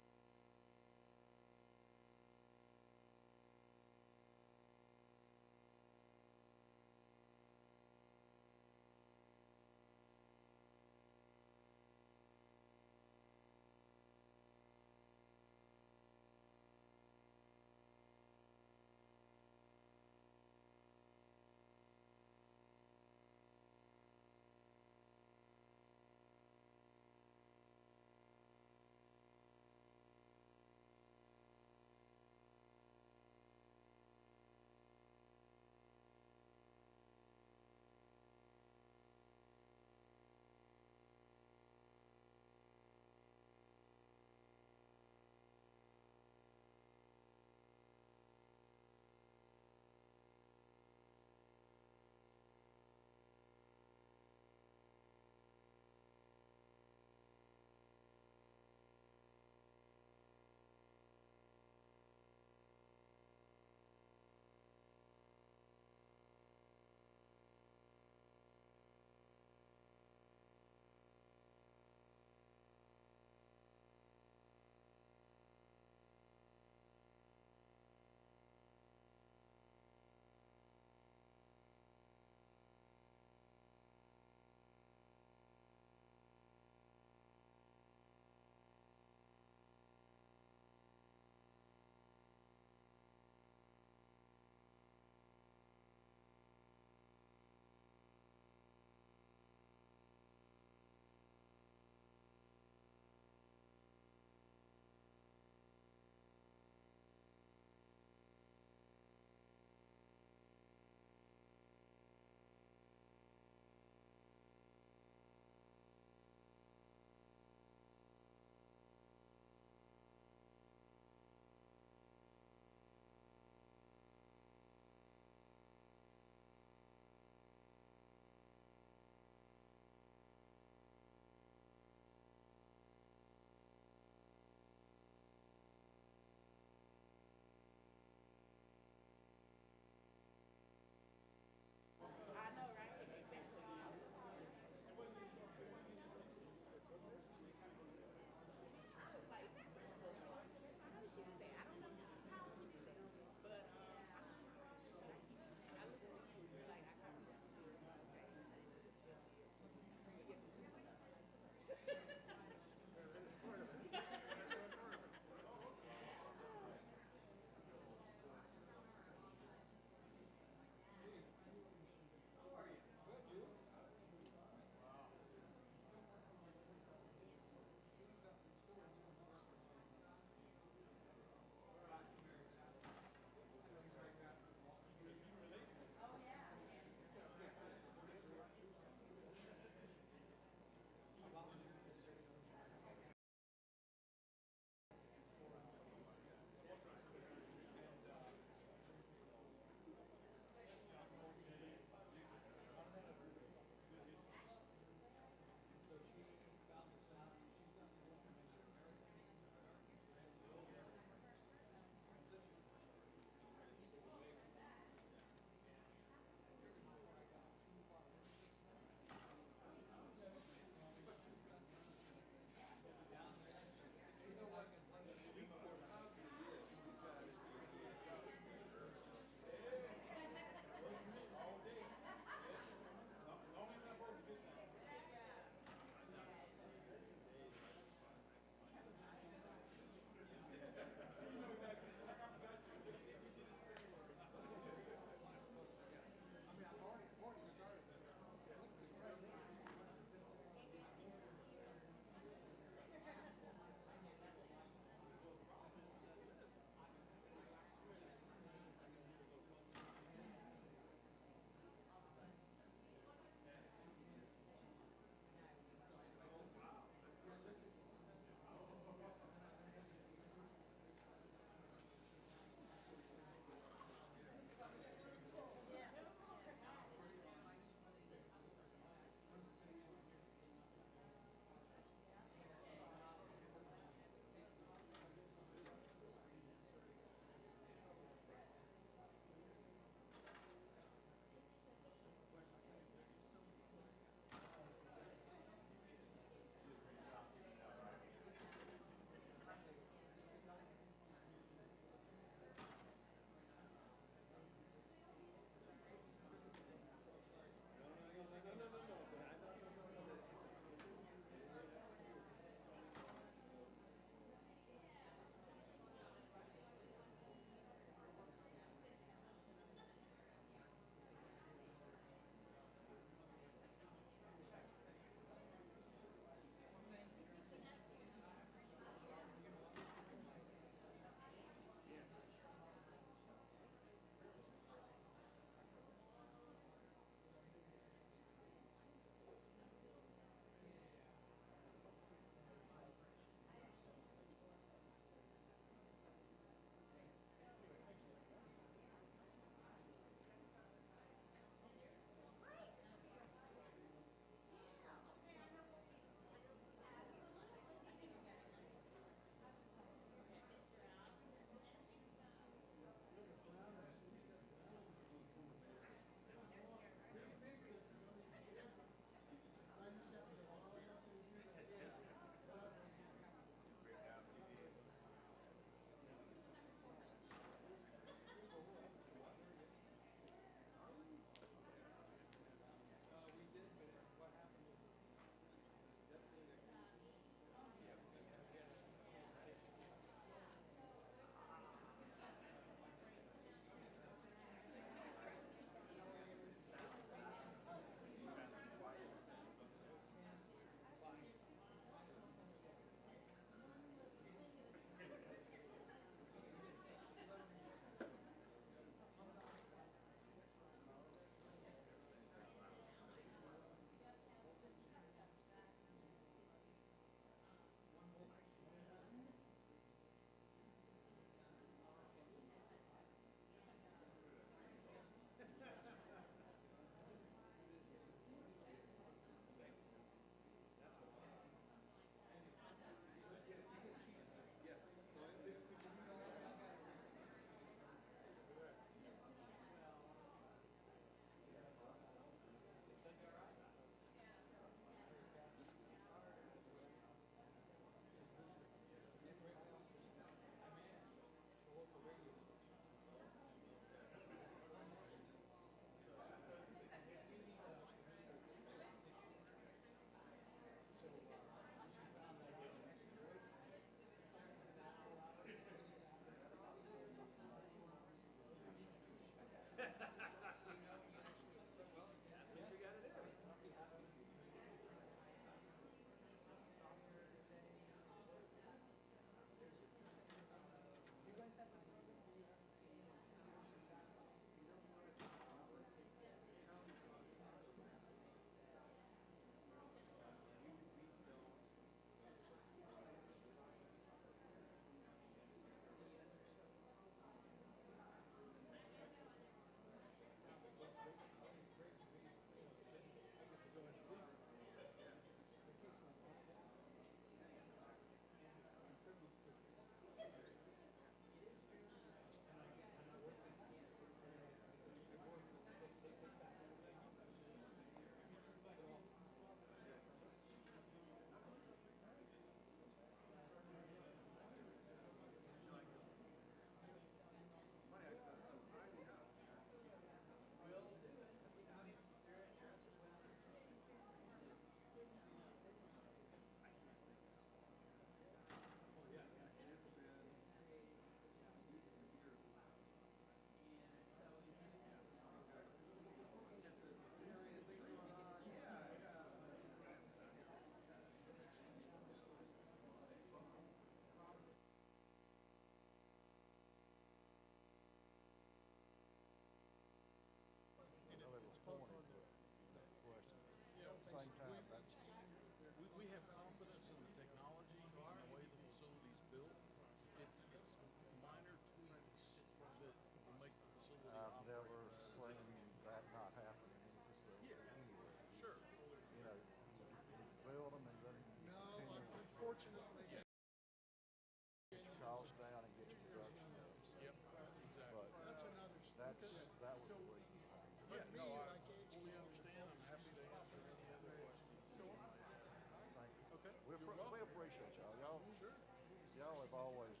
y'all have always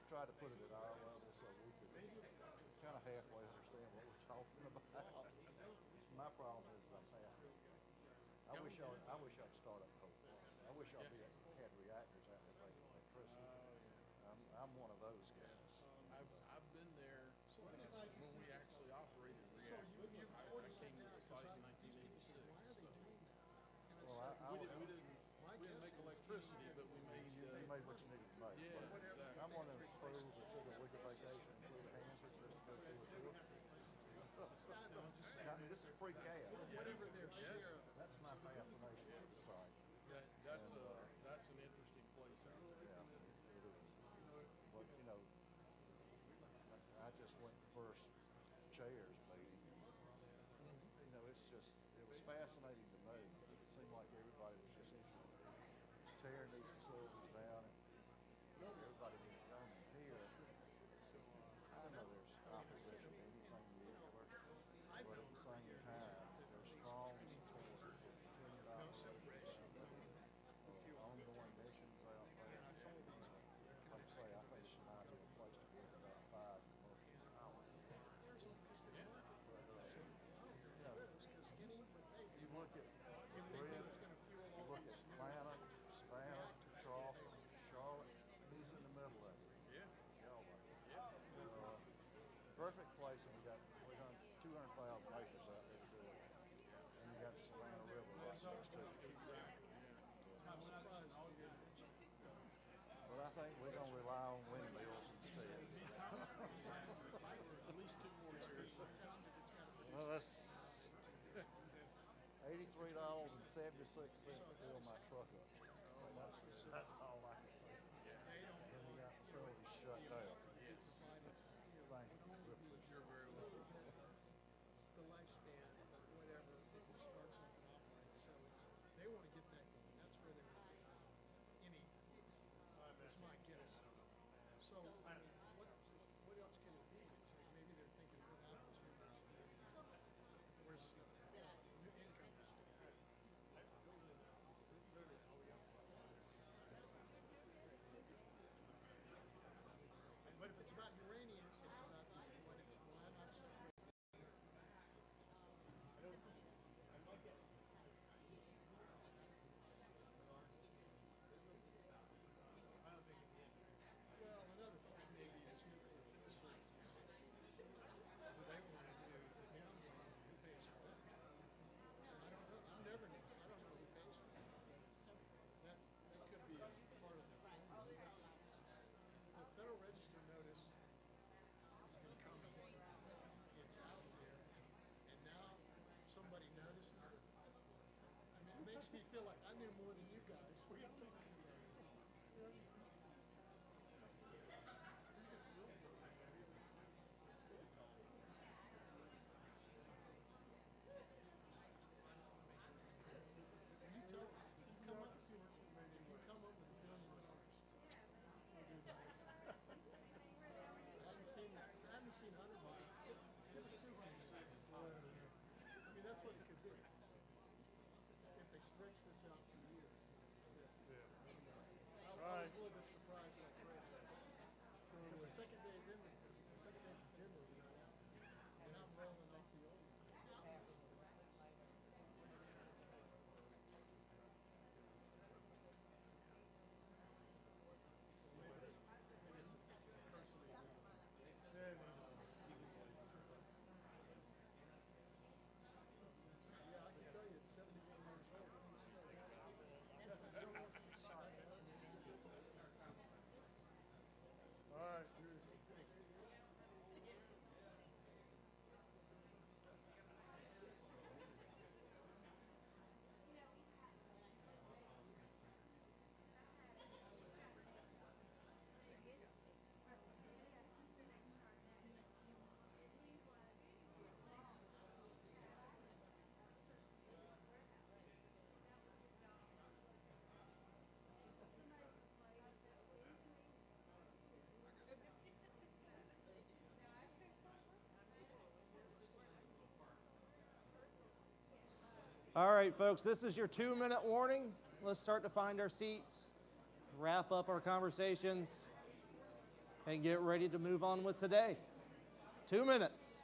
tried to put it at our level so we could kind of halfway understand what we're talking about. My problem is I'm fascinated. I wish y'all start up the whole place. I wish y'all had reactors out there making electricity. I'm one of those guys. I've been there when we actually operated reactors. I came to the site in 1986. Well, We didn't make electricity, but we made. You made what you needed to make. Yeah, But exactly. I'm one of those fools that took a week of vacation and flew to Hanford just to go through a tour. This is pre-CAB. Whatever their share of. That's my fascination with the site. That's an interesting place out there. Yeah, it is. But, you know, I just went to first chairs meeting. You know, it was fascinating to me. It seemed like everybody was just interested in tearing these facilities down and everybody being done here. I know there's opposition to anything nuclear, but at the same time, there's strong support for continued operation of ongoing missions out there. Like I say, I think it's an ideal place to work about 5 commercial power. You look at Red, you look at Savannah, Charleston, Charlotte, he's in the middle of it. Perfect place, and we got 200,000 acres out there to do it. And you got the Savannah River right next to it. I'm surprised you didn't. But I think we're going to rely on windmills instead. At least 2 more years. Well, that's $83.76 to fill my truck up. That's all I can think. And we got facilities shut down. Thank you. You're very welcome. The lifespan or whatever, if it starts up and operates, so they want to get that going, that's where they're any, is my guess. So, I mean, what else can it be? It's like maybe they're thinking what happens when where's new income is. But if it's about uranium, it's about why not separate? Well, another point maybe is nuclear fuel services. Do they want to do the downwind? Who pays for it? I don't know. I don't know who pays for it. That could be a part of the formula. The Federal Register notice has been coming. It's out there, and now somebody notices it. I mean, it makes me feel like I knew more than you guys. What are you talking about? You tell me, if you come up with $1 billion, we'll do that. I haven't seen 100 million. Give us 200 million. I mean, that's what it could be. If they stretch this out for years. I was a little bit surprised when I read that. Because the second day's agenda is out, and I'm rolling off the old one. Yeah, I can tell you, it's 71 years old. All right. All right, folks, this is your 2-minute warning. Let's start to find our seats. wrap up our conversations, and get ready to move on with today. 2 minutes.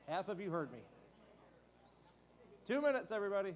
Half of you heard me. 2 minutes, everybody.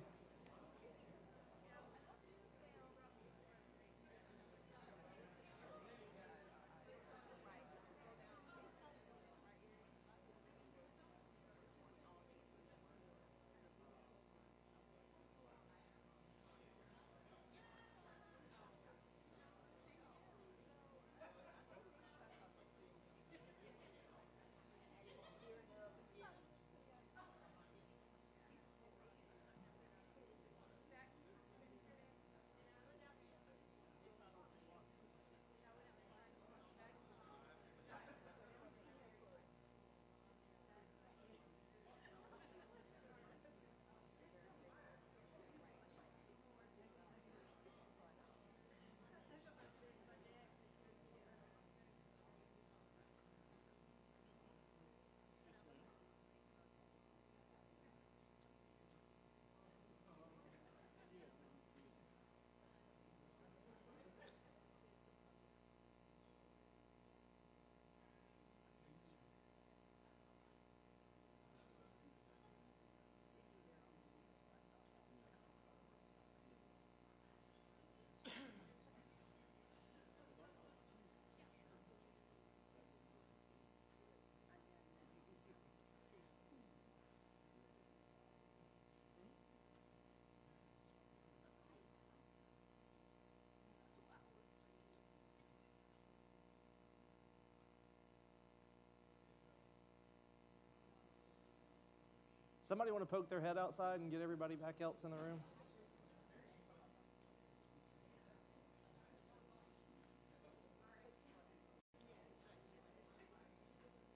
Somebody want to poke their head outside and get everybody back else in the room?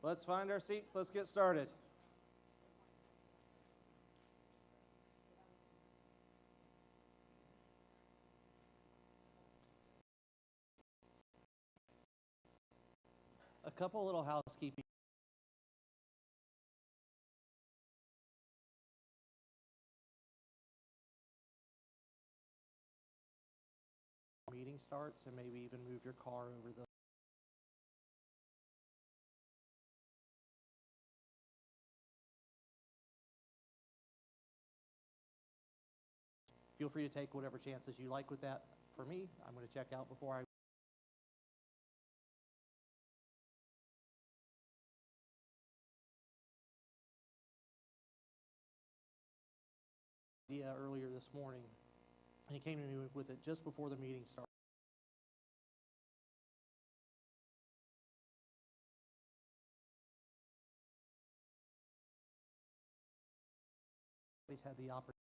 Let's find our seats. Let's get started. A couple little housekeeping. Meeting starts, and maybe even move your car over the feel free to take whatever chances you like with that. For me, I'm going to check out before I idea earlier this morning, and he came to me with it just before the meeting started. He's had the opportunity.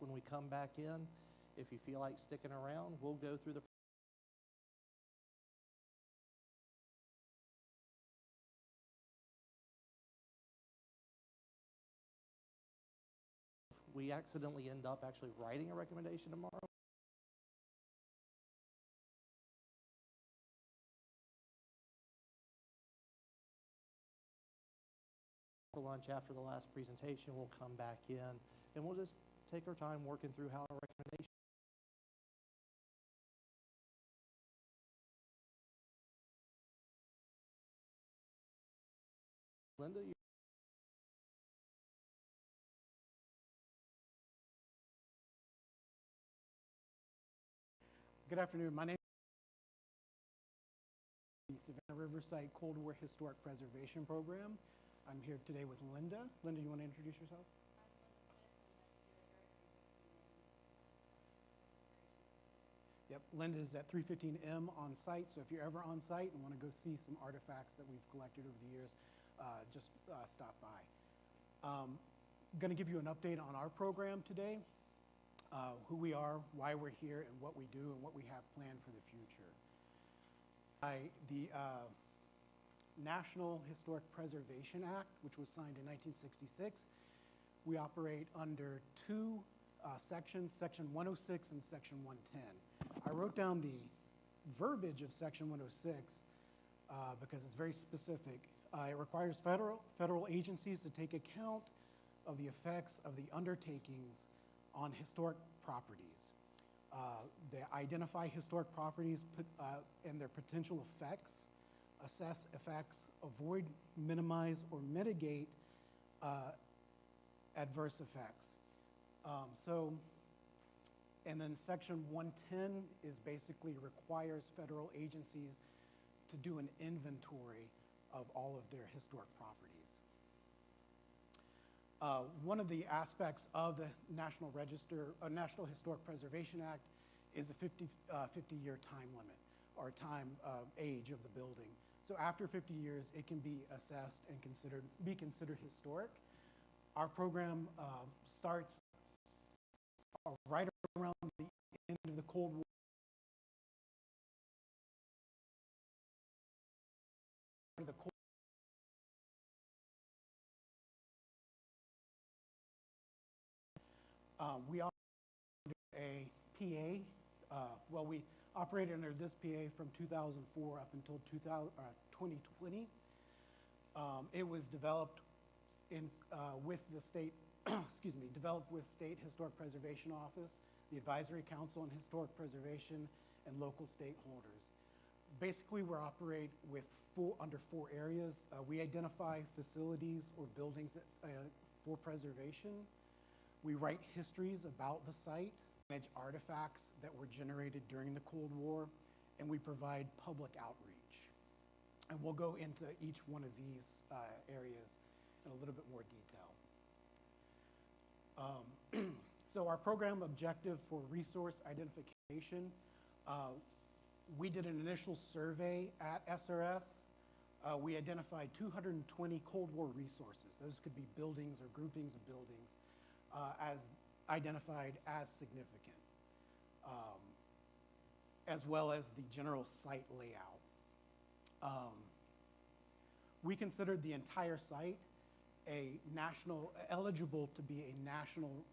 When we come back in, if you feel like sticking around, we'll go through the we accidentally end up actually writing a recommendation tomorrow. For lunch after the last presentation, we'll come back in and we'll just take our time working through how our recommendation. Linda, you Good afternoon. My name is Savannah Riverside Cold War Historic Preservation Program. I'm here today with Linda. Linda, you want to introduce yourself? Yep, Linda is at 315M on site, so if you're ever on site and want to go see some artifacts that we've collected over the years, just stop by. Going to give you an update on our program today, who we are, why we're here, and what we do, and what we have planned for the future. The National Historic Preservation Act, which was signed in 1966, we operate under two sections, Section 106 and Section 110. I wrote down the verbiage of Section 106 because it's very specific. It requires federal agencies to take account of the effects of the undertakings on historic properties. They identify historic properties and their potential effects, assess effects, avoid, minimize, or mitigate adverse effects. And then Section 110 is basically requires federal agencies to do an inventory of all of their historic properties. One of the aspects of the National Historic Preservation Act is a 50-year time limit, or time age of the building. So after 50 years, it can be assessed and be considered historic. Our program starts right around the end of the Cold War. We operated a PA, we operated under this PA from 2004 up until 2020. It was developed with the state, developed with State Historic Preservation Office, the Advisory Council on Historic Preservation, and local stakeholders. Basically, we operate with under 4 areas. We identify facilities or buildings for preservation. We write histories about the site, manage artifacts that were generated during the Cold War, and we provide public outreach. And we'll go into each one of these areas in a little bit more detail. So our program objective for resource identification, we did an initial survey at SRS. We identified 220 Cold War resources. Those could be buildings or groupings of buildings as identified as significant, as well as the general site layout. We considered the entire site eligible to be a national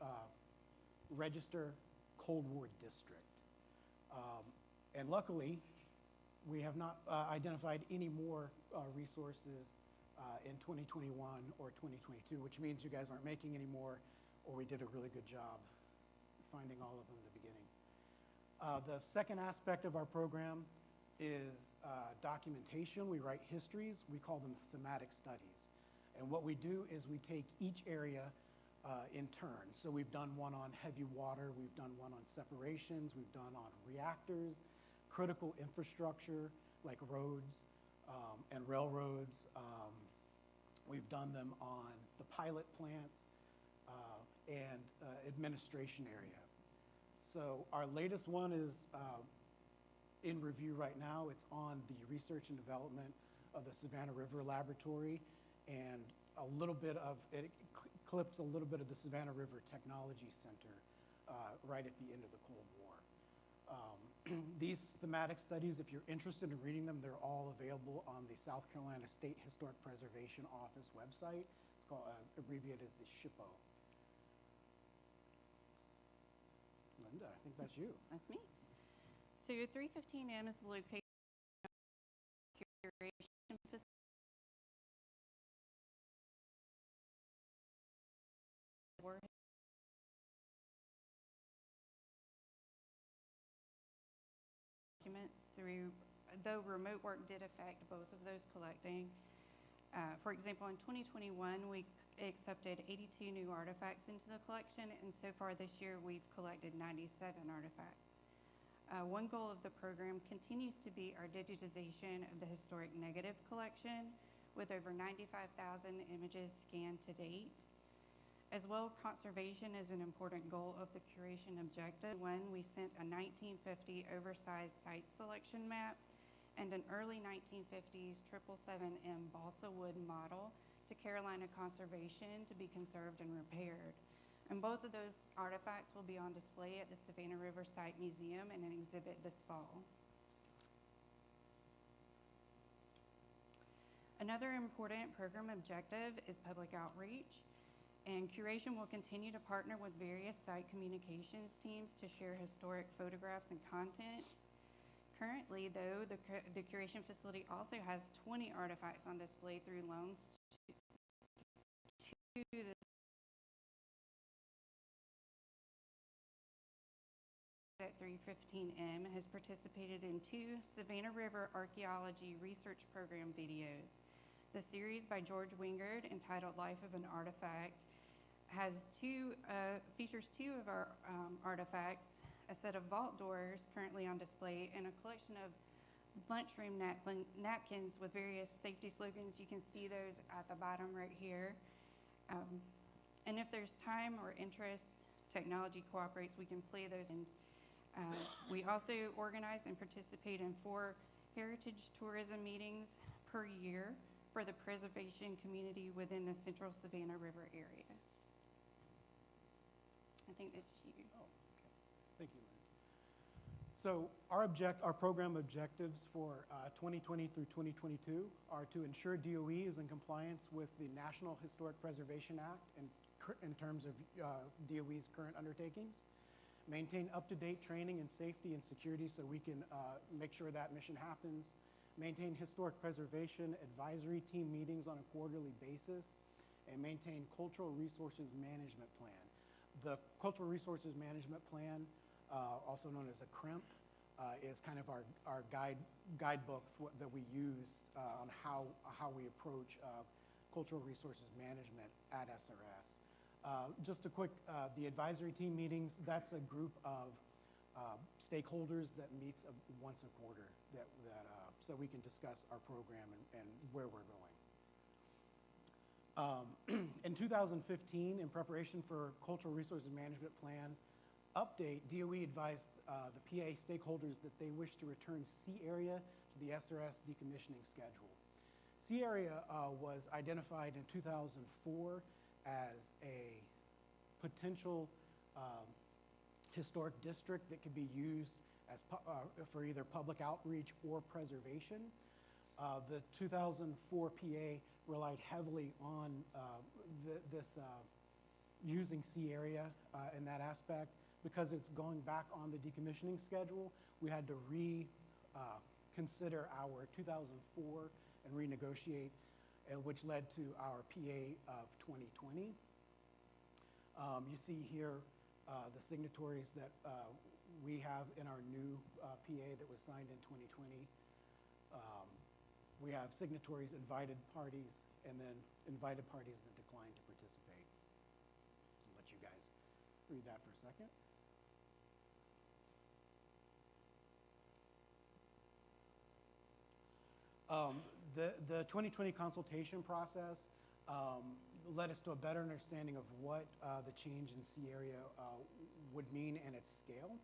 register Cold War district. And luckily, we have not identified any more resources in 2021 or 2022, which means you guys aren't making any more, or we did a really good job finding all of them at the beginning. The second aspect of our program is documentation. We write histories. We call them thematic studies. And what we do is we take each area in turn. So we've done one on heavy water. We've done one on separations. We've done on reactors, critical infrastructure like roads and railroads. We've done them on the pilot plants and administration area. So our latest one is in review right now. It's on the research and development of the Savannah River Laboratory, and it clips a little bit of the Savannah River Technology Center right at the end of the Cold War. These thematic studies, if you're interested in reading them, they're all available on the South Carolina State Historic Preservation Office website. It's called, abbreviated as the SHPO. Linda, I think that's you. That's me. So your 315M is the location of curation facility. Documents through, though remote work did affect both of those collecting. For example, in 2021, we accepted 82 new artifacts into the collection, and so far this year, we've collected 97 artifacts. One goal of the program continues to be our digitization of the historic negative collection, with over 95,000 images scanned to date. As well, conservation is an important goal of the curation objective. When we sent a 1950 oversized site selection map and an early 1950s 777M balsa wood model to Carolina Conservation to be conserved and repaired. And both of those artifacts will be on display at the Savannah River Site Museum in an exhibit this fall. Another important program objective is public outreach, and curation will continue to partner with various site communications teams to share historic photographs and content. Currently, though, the curation facility also has 20 artifacts on display through loans to the at 315M has participated in 2 Savannah River Archaeology Research Program videos. The series by George Wingard, entitled Life of an Artifact, features 2 of our artifacts, a set of vault doors currently on display, and a collection of lunchroom napkins with various safety slogans. You can see those at the bottom right here. And if there's time or interest, technology cooperates, we can play those in. We also organize and participate in 4 heritage tourism meetings per year for the preservation community within the central Savannah River area. I think this is you. Oh, okay. Thank you, Lynn. So our program objectives for 2020 through 2022 are to ensure DOE is in compliance with the National Historic Preservation Act in terms of DOE's current undertakings, maintain up-to-date training in safety and security so we can make sure that mission happens, maintain historic preservation advisory team meetings on a quarterly basis, and maintain cultural resources management plan. The cultural resources management plan, also known as a CREMP, is kind of our guidebook that we use on how we approach cultural resources management at SRS. Just a quick, the advisory team meetings, that's a group of stakeholders that meets once a quarter so we can discuss our program and where we're going. In 2015, in preparation for Cultural Resources Management Plan update, DOE advised the PA stakeholders that they wish to return C area to the SRS decommissioning schedule. C area was identified in 2004 as a potential historic district that could be used as for either public outreach or preservation. The 2004 PA relied heavily on using C area in that aspect. Because it's going back on the decommissioning schedule, we had to reconsider our 2004 and renegotiate, which led to our PA of 2020. You see here the signatories that we have in our new PA that was signed in 2020. We have signatories, invited parties, and then invited parties that declined to participate. I'll let you guys read that for a second. The 2020 consultation process led us to a better understanding of what the change in C area would mean and its scale.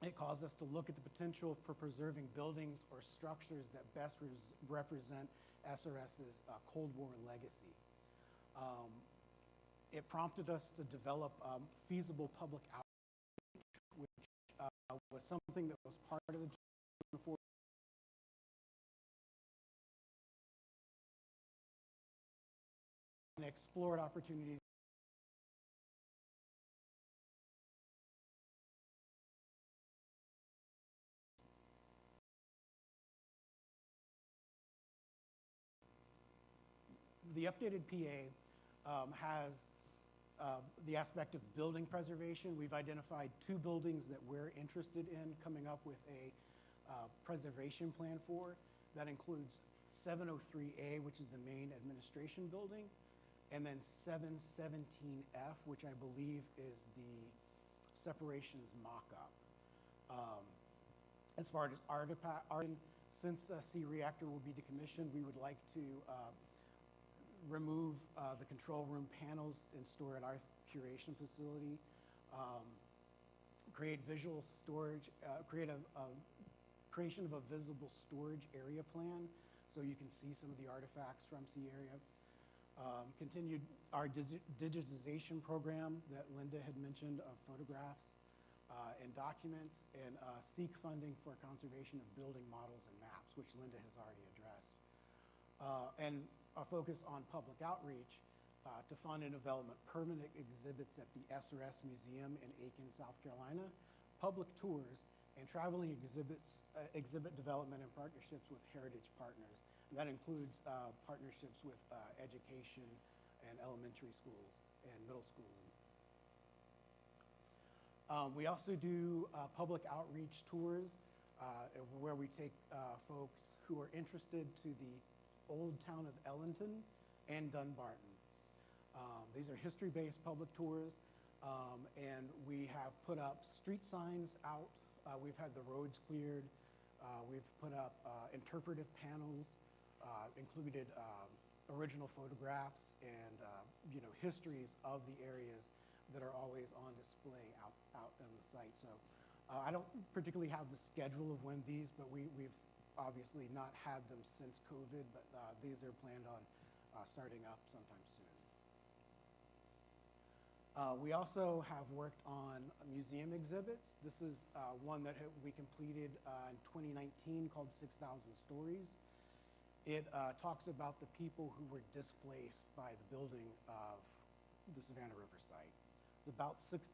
It caused us to look at the potential for preserving buildings or structures that best represent SRS's Cold War legacy. It prompted us to develop feasible public outreach, which was something that was part of the 2004 and explored opportunities the updated PA has the aspect of building preservation. We've identified 2 buildings that we're interested in coming up with a preservation plan for. That includes 703A, which is the main administration building, and then 717F, which I believe is the separations mock-up. As far as since C reactor will be decommissioned, we would like to remove the control room panels and store at our curation facility, create visual storage, create a creation of a visible storage area plan so you can see some of the artifacts from C area. Continued our digitization program that Linda had mentioned of photographs and documents, and seek funding for conservation of building models and maps, which Linda has already addressed. And a focus on public outreach to fund and development permanent exhibits at the SRS Museum in Aiken, South Carolina, public tours, and traveling exhibit development and partnerships with heritage partners. And that includes partnerships with education and elementary schools and middle school. We also do public outreach tours where we take folks who are interested to the old town of Ellington and Dunbarton. These are history-based public tours, and we have put up street signs out. We've had the roads cleared. We've put up interpretive panels, included original photographs and histories of the areas that are always on display out on the site. So I don't particularly have the schedule of when these, but we've obviously not had them since COVID, but these are planned on starting up sometime soon. We also have worked on museum exhibits. This is one that we completed in 2019 called 6,000 Stories. It talks about the people who were displaced by the building of the Savannah River site. It's about 6,000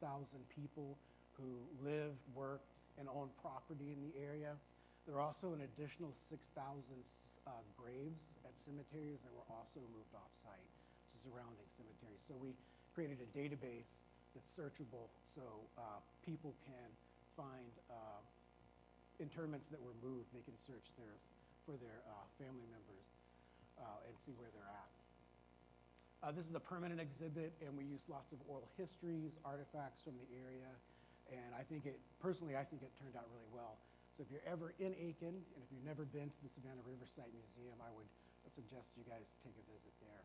people who lived, worked, and owned property in the area. There are also an additional 6,000 graves at cemeteries that were also moved off-site to surrounding cemeteries. So we created a database that's searchable so people can find interments that were moved. They can search for their family members and see where they're at. This is a permanent exhibit, and we use lots of oral histories, artifacts from the area, and personally, I think it turned out really well. So if you're ever in Aiken, and if you've never been to the Savannah Riverside Museum, I would suggest you guys take a visit there.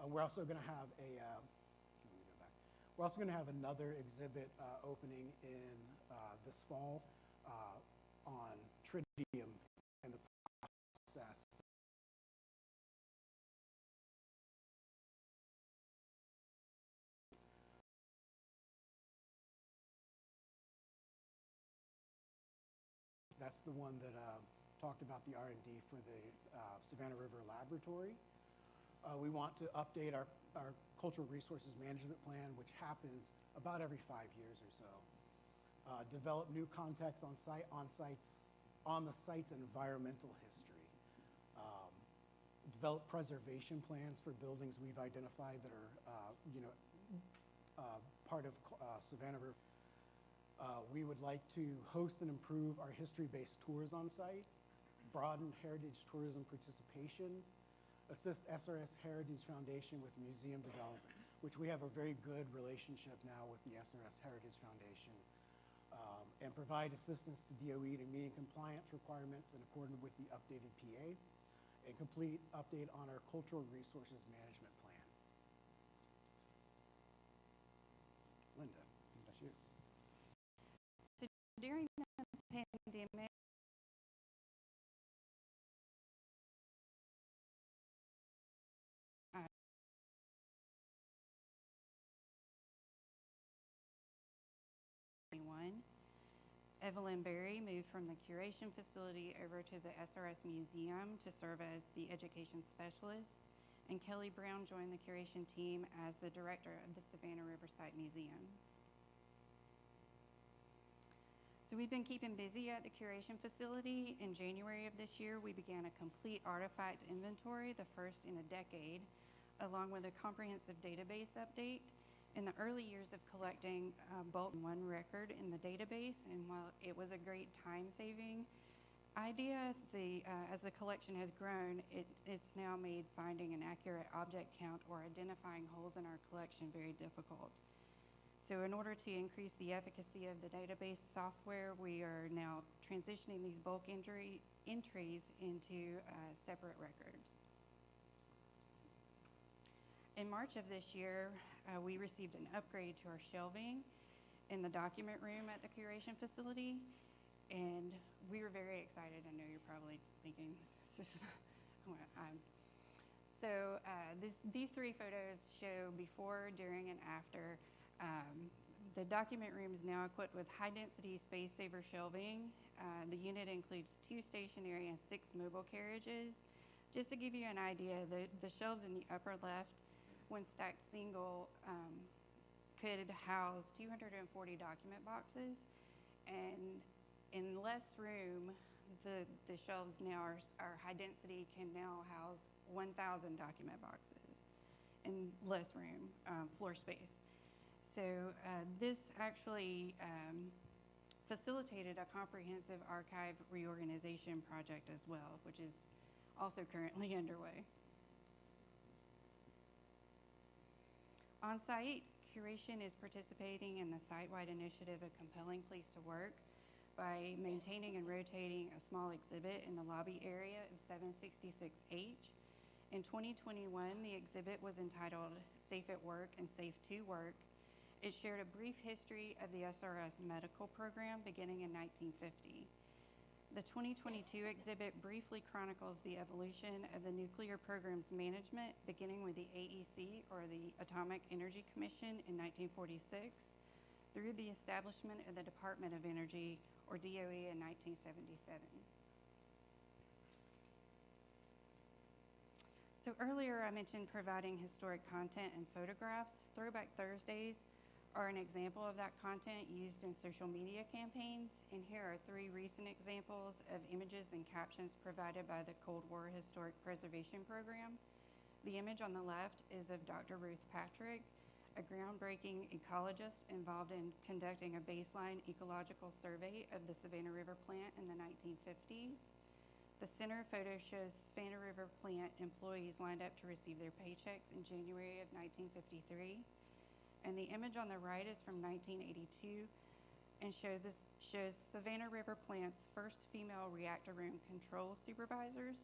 We're also going to have We're also going to have another exhibit opening in this fall on tritium and the process. That's the one that talked about the R&D for the Savannah River Laboratory. We want to update our Cultural Resources Management Plan, which happens about every 5 years or so. Develop new context on the site's environmental history. Develop preservation plans for buildings we've identified that are, part of Savannah River. We would like to host and improve our history-based tours on site, broaden heritage tourism participation, assist SRS Heritage Foundation with museum development, which we have a very good relationship now with the SRS Heritage Foundation, and provide assistance to DOE to meeting compliance requirements in accordance with the updated PA, and complete update on our Cultural Resources Management Plan. Linda, I think that's you. So during the pandemic, Evelyn Berry moved from the curation facility over to the SRS Museum to serve as the education specialist, and Kelly Brown joined the curation team as the director of the Savannah Riverside Museum. So we've been keeping busy at the curation facility. In January of this year, we began a complete artifact inventory, the first in a decade, along with a comprehensive database update. In the early years of collecting bulk one record in the database, and while it was a great time-saving idea, as the collection has grown, it's now made finding an accurate object count or identifying holes in our collection very difficult. So in order to increase the efficacy of the database software, we are now transitioning these bulk entries into separate records. In March of this year, we received an upgrade to our shelving in the document room at the curation facility, and we were very excited. I know you're probably thinking, these three photos show before, during, and after. The document room is now equipped with high-density space-saver shelving. The unit includes 2 stationary and 6 mobile carriages. Just to give you an idea, the shelves in the upper left, when stacked single, could house 240 document boxes, and in less room, the shelves now are high density, can now house 1,000 document boxes in less room, floor space. So this actually facilitated a comprehensive archive reorganization project as well, which is also currently underway. On site, Curation is participating in the site-wide initiative, A Compelling Place to Work, by maintaining and rotating a small exhibit in the lobby area of 766H. In 2021, the exhibit was entitled Safe at Work and Safe to Work. It shared a brief history of the SRS medical program beginning in 1950. The 2022 exhibit briefly chronicles the evolution of the nuclear program's management, beginning with the AEC, or the Atomic Energy Commission, in 1946, through the establishment of the Department of Energy, or DOE, in 1977. So earlier I mentioned providing historic content and photographs. Throwback Thursdays are an example of that content used in social media campaigns, and here are 3 recent examples of images and captions provided by the Cold War Historic Preservation Program. The image on the left is of Dr. Ruth Patrick, a groundbreaking ecologist involved in conducting a baseline ecological survey of the Savannah River plant in the 1950s. The center photo shows Savannah River plant employees lined up to receive their paychecks in January of 1953. And the image on the right is from 1982 and shows Savannah River plant's first female reactor room control supervisors.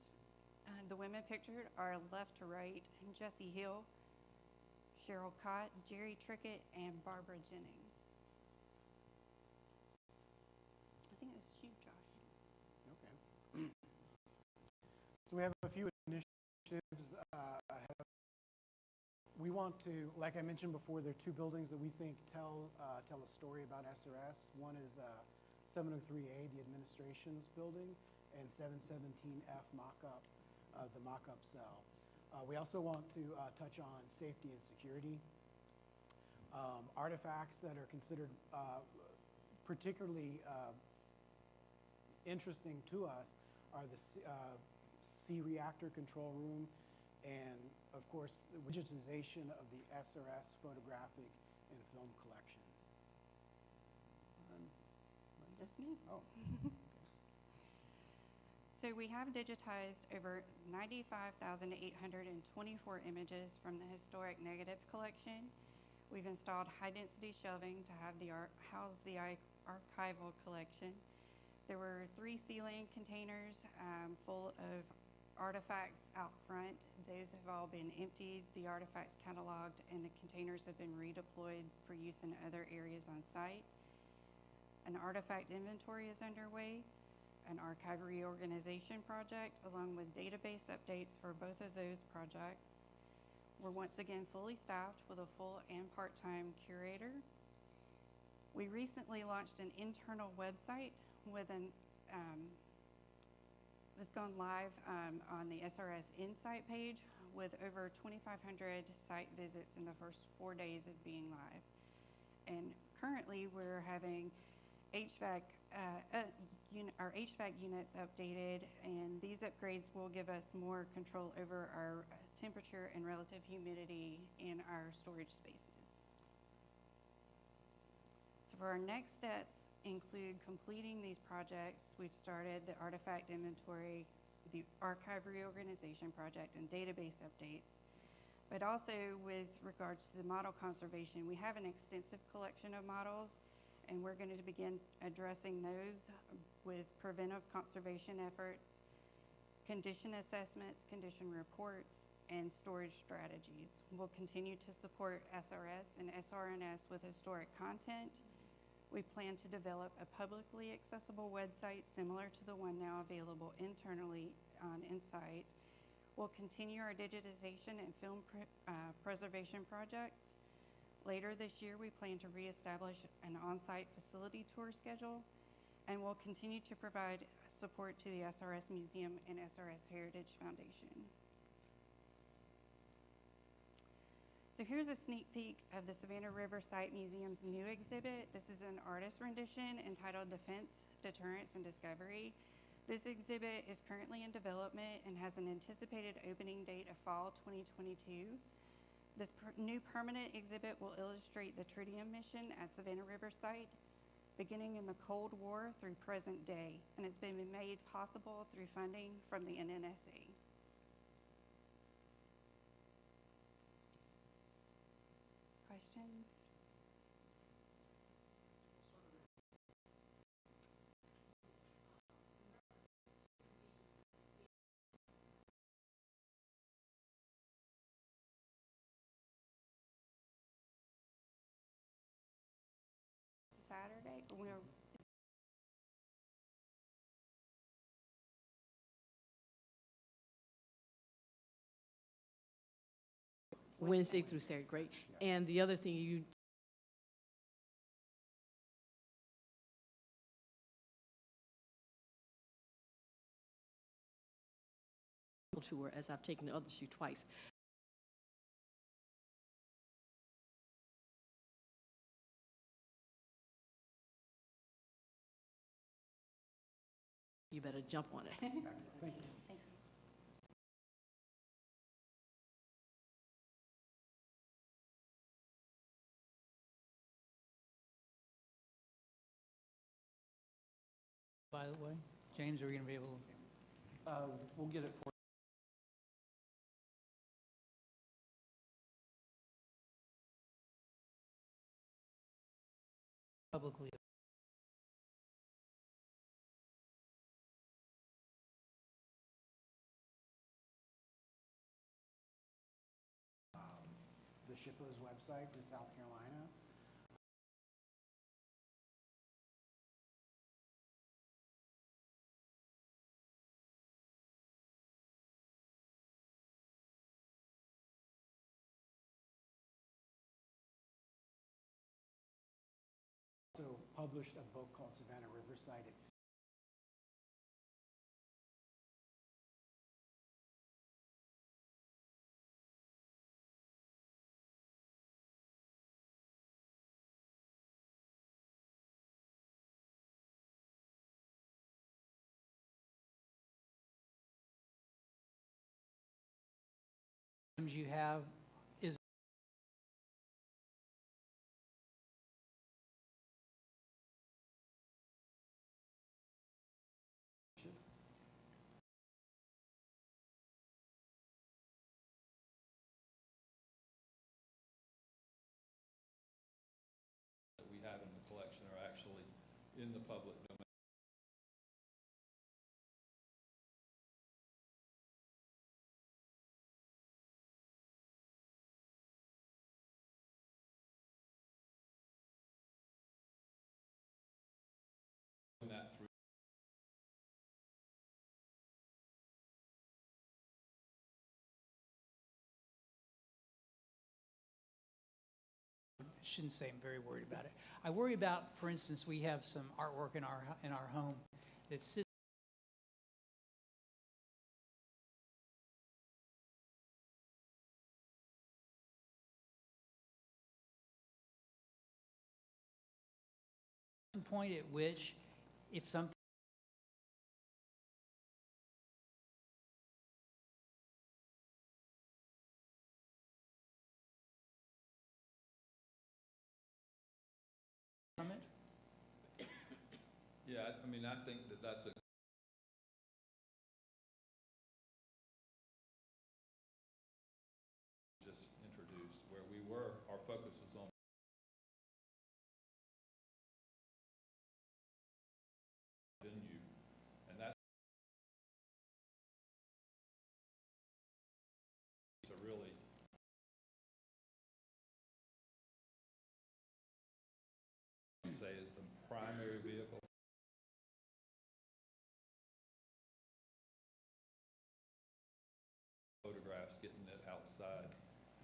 The women pictured are left to right, Jessie Hill, Cheryl Cott, Jerry Trickett, and Barbara Jennings. I think this is you, Josh. Okay. So we have a few initiatives ahead. We want to, like I mentioned before, there are 2 buildings that we think tell a story about SRS. One is 703A, the administration's building, and 717F mock-up, the mock-up cell. We also want to touch on safety and security. Artifacts that are considered particularly interesting to us are the C reactor control room, and of course the digitization of the SRS photographic and film collections. That's me. Oh. So we have digitized over 95,824 images from the historic negative collection. We've installed high-density shelving to have house the archival collection. There were 3 ceiling containers full of artifacts out front. Those have all been emptied, the artifacts cataloged, and the containers have been redeployed for use in other areas on site. An artifact inventory is underway, an archive reorganization project, along with database updates for both of those projects. We're once again fully staffed with a full and part-time curator. We recently launched an internal website with that's gone live on the SRS Insight page with over 2,500 site visits in the first 4 days of being live. And currently we're having our HVAC units updated, and these upgrades will give us more control over our temperature and relative humidity in our storage spaces. So for our next steps include completing these projects. We've started the artifact inventory, the archive reorganization project, and database updates. But also with regards to the model conservation, we have an extensive collection of models, and we're going to begin addressing those with preventive conservation efforts, condition assessments, condition reports, and storage strategies. We'll continue to support SRS and SRNS with historic content. We plan to develop a publicly accessible website similar to the one now available internally on Insight. We'll continue our digitization and film preservation projects. Later this year, we plan to reestablish an on-site facility tour schedule, and we'll continue to provide support to the SRS Museum and SRS Heritage Foundation. So here's a sneak peek of the Savannah River Site Museum's new exhibit. This is an artist rendition entitled Defense, Deterrence, and Discovery. This exhibit is currently in development and has an anticipated opening date of fall 2022. This new permanent exhibit will illustrate the tritium mission at Savannah River Site, beginning in the Cold War through present day, and it's been made possible through funding from the NNSC. Questions? Saturday, we're Wednesday through Saturday, great. And the other thing you tour, as I've taken the other shoe twice. You better jump on it. Excellent, thank you. Thank you. By the way, James, are we going to be able to? We'll get it for Publicly. the SHPO's website for South Carolina. Also published a book called Savannah Riverside. You have is that we have in the collection are actually in the public domain. That through shouldn't say I'm very worried about it. I worry about, for instance, we have some artwork in our home that sits point at which if something from it. yeah, I mean, I think that that's a just introduced where we were, our focus was on venue, and that's a really say is the primary vehicle. Photographs, getting it outside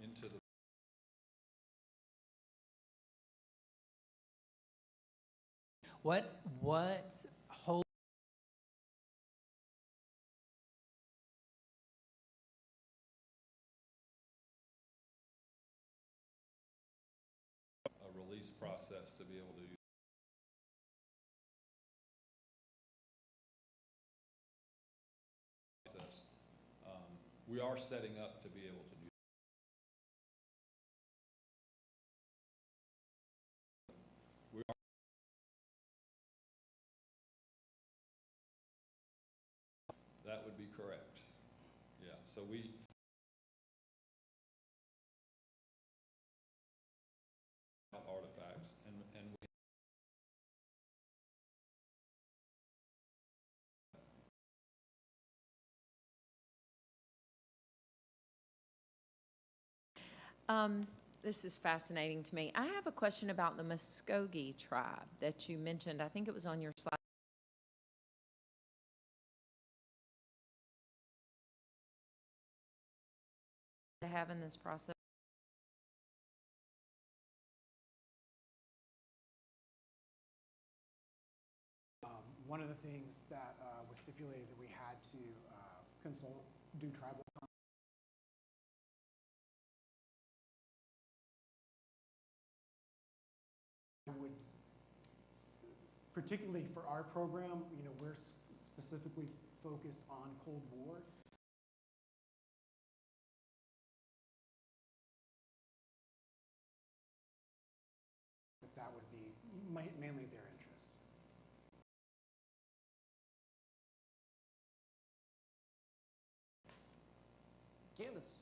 into the What whole process to be able to use. We are setting up to be able to do. That would be correct. Yeah, so we. Artifacts and we. This is fascinating to me. I have a question about the Muskogee tribe that you mentioned. I think it was on your slide. To have in this process. One of the things that was stipulated that we had to do tribal would, particularly for our program, you know, we're specifically focused on Cold War. That would be mainly their interest. Candace.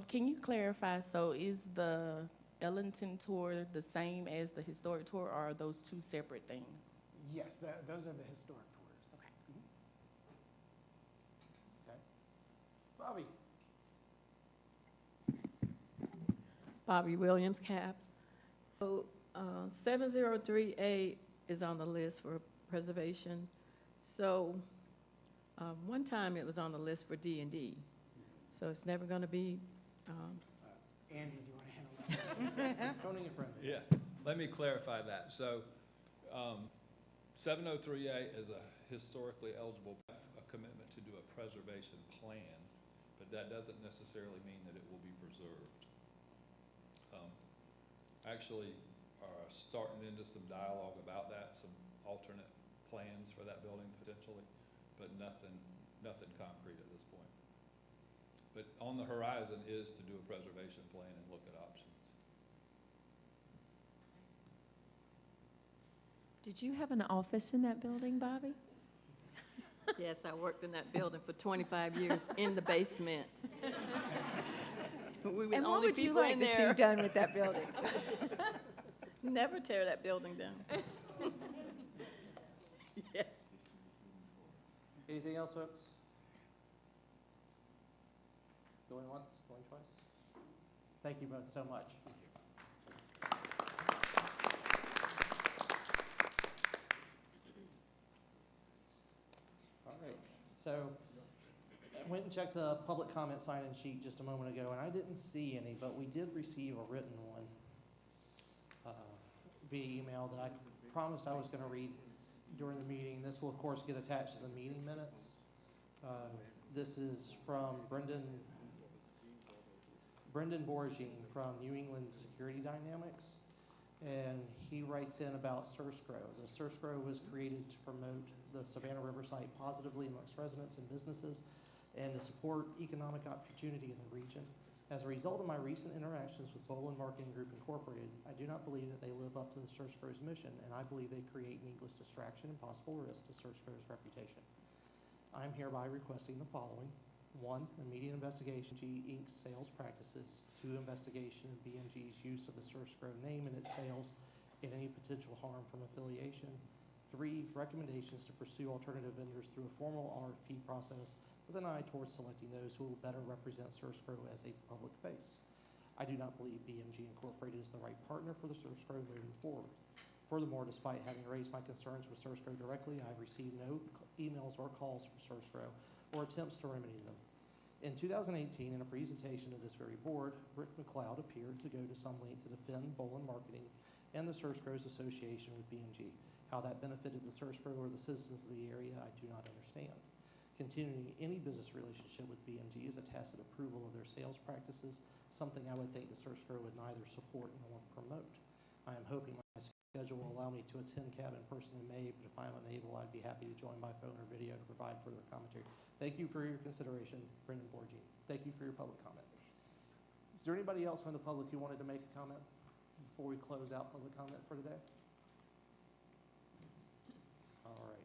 Can you clarify, so is the Ellington tour the same as the historic tour, or are those two separate things? Yes, those are the historic tours. Okay. Okay. Bobby. Bobby Williams, CAB. So 703A is on the list for preservation. So one time it was on the list for D&D. So it's never going to be. Andy, do you want to handle that? Phoning a friend. Yeah, let me clarify that. So 703A is a historically eligible, a commitment to do a preservation plan, but that doesn't necessarily mean that it will be preserved. Actually are starting into some dialogue about that, some alternate plans for that building potentially, but nothing concrete at this point. But on the horizon is to do a preservation plan and look at options. Did you have an office in that building, Bobby? Yes, I worked in that building for 25 years in the basement. We were And the what only would you people like in to see there. done with that building? Never tear that building down. Yes. Anything else, folks? Going once, going twice? Thank you both so much. Thank you. All right, so I went and checked the public comment sign-in sheet just a moment ago, and I didn't see any, but we did receive a written one via email that I promised I was going to read during the meeting. This will, of course, get attached to the meeting minutes. This is from Brendan Borgine from New England Security Dynamics, and he writes in about SRS. The SRS was created to promote the Savannah River site positively amongst residents and businesses and to support economic opportunity in the region. As a result of my recent interactions with Bolin Marketing Group Incorporated, I do not believe that they live up to the SRS mission, and I believe they create needless distraction and possible risk to SRS reputation. I am hereby requesting the following. 1, immediate investigation of BMG Inc.'s sales practices. 2, investigation of BMG's use of the SRS name in its sales and any potential harm from affiliation. 3, recommendations to pursue alternative vendors through a formal RFP process with an eye towards selecting those who will better represent SRS as a public face. I do not believe BMG Incorporated is the right partner for the SRS moving forward. Furthermore, despite having raised my concerns with SRS directly, I have received no emails or calls from SRS or attempts to remedy them. In 2018, in a presentation to this very board, Rick McLeod appeared to go to some length to defend Bolin Marketing and the SRS association with BMG. How that benefited the SRS or the citizens of the area, I do not understand. Continuing any business relationship with BMG is a tacit approval of their sales practices, something I would think the search crew would neither support nor promote. I am hoping my schedule will allow me to attend CAB in person in May, but if I'm unable, I'd be happy to join by phone or video to provide further commentary. Thank you for your consideration, Brendan Borgi. Thank you for your public comment. Is there anybody else from the public who wanted to make a comment before we close out public comment for today? All right.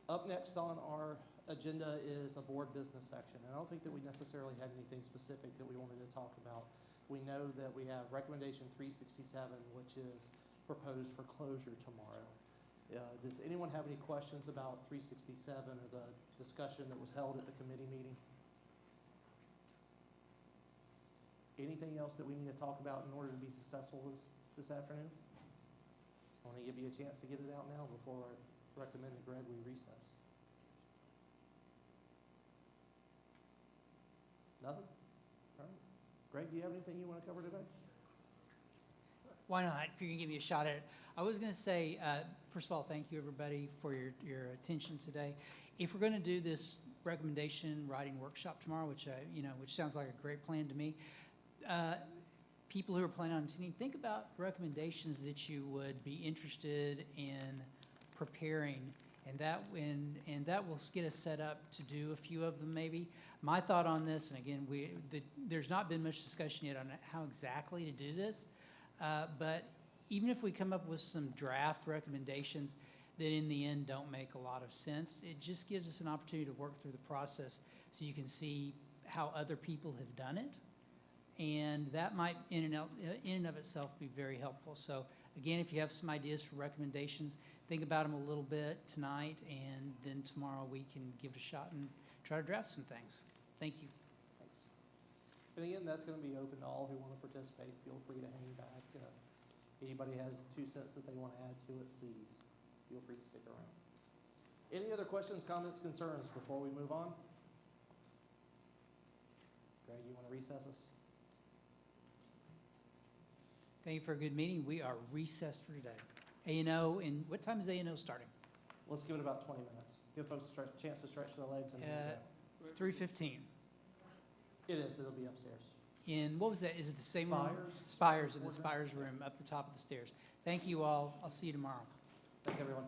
Up next on our agenda is the board business section. And I don't think that we necessarily had anything specific that we wanted to talk about. We know that we have recommendation 367, which is proposed for closure tomorrow. Does anyone have any questions about 367 or the discussion that was held at the committee meeting? Anything else that we need to talk about in order to be successful this afternoon? I want to give you a chance to get it out now before I recommend to Greg we recess. Nothing? All right. Greg, do you have anything you want to cover today? Why not, if you're going to give me a shot at it. I was going to say, first of all, thank you, everybody, for your attention today. If we're going to do this recommendation writing workshop tomorrow, which sounds like a great plan to me, people who are planning on attending, think about recommendations that you would be interested in preparing, and that will get us set up to do a few of them maybe. My thought on this, and again, there's not been much discussion yet on how exactly to do this, but even if we come up with some draft recommendations that in the end don't make a lot of sense, it just gives us an opportunity to work through the process so you can see how other people have done it. And that might, in and of itself, be very helpful. So again, if you have some ideas for recommendations, think about them a little bit tonight, and then tomorrow we can give it a shot and try to draft some things. Thank you. Thanks. And again, that's going to be open to all who want to participate. Feel free to hang back. Anybody has 2 cents that they want to add to it, please feel free to stick around. Any other questions, comments, concerns before we move on? Greg, you want to recess us? Thank you for a good meeting. We are recessed for today. A&O, and what time is A&O starting? Let's give it about 20 minutes. Give folks a chance to stretch their legs. And 3:15. It is. It'll be upstairs. In, what was that? Is it the same room? Spires. Spires, in the Spires room up the top of the stairs. Thank you all. I'll see you tomorrow. Thanks, everyone.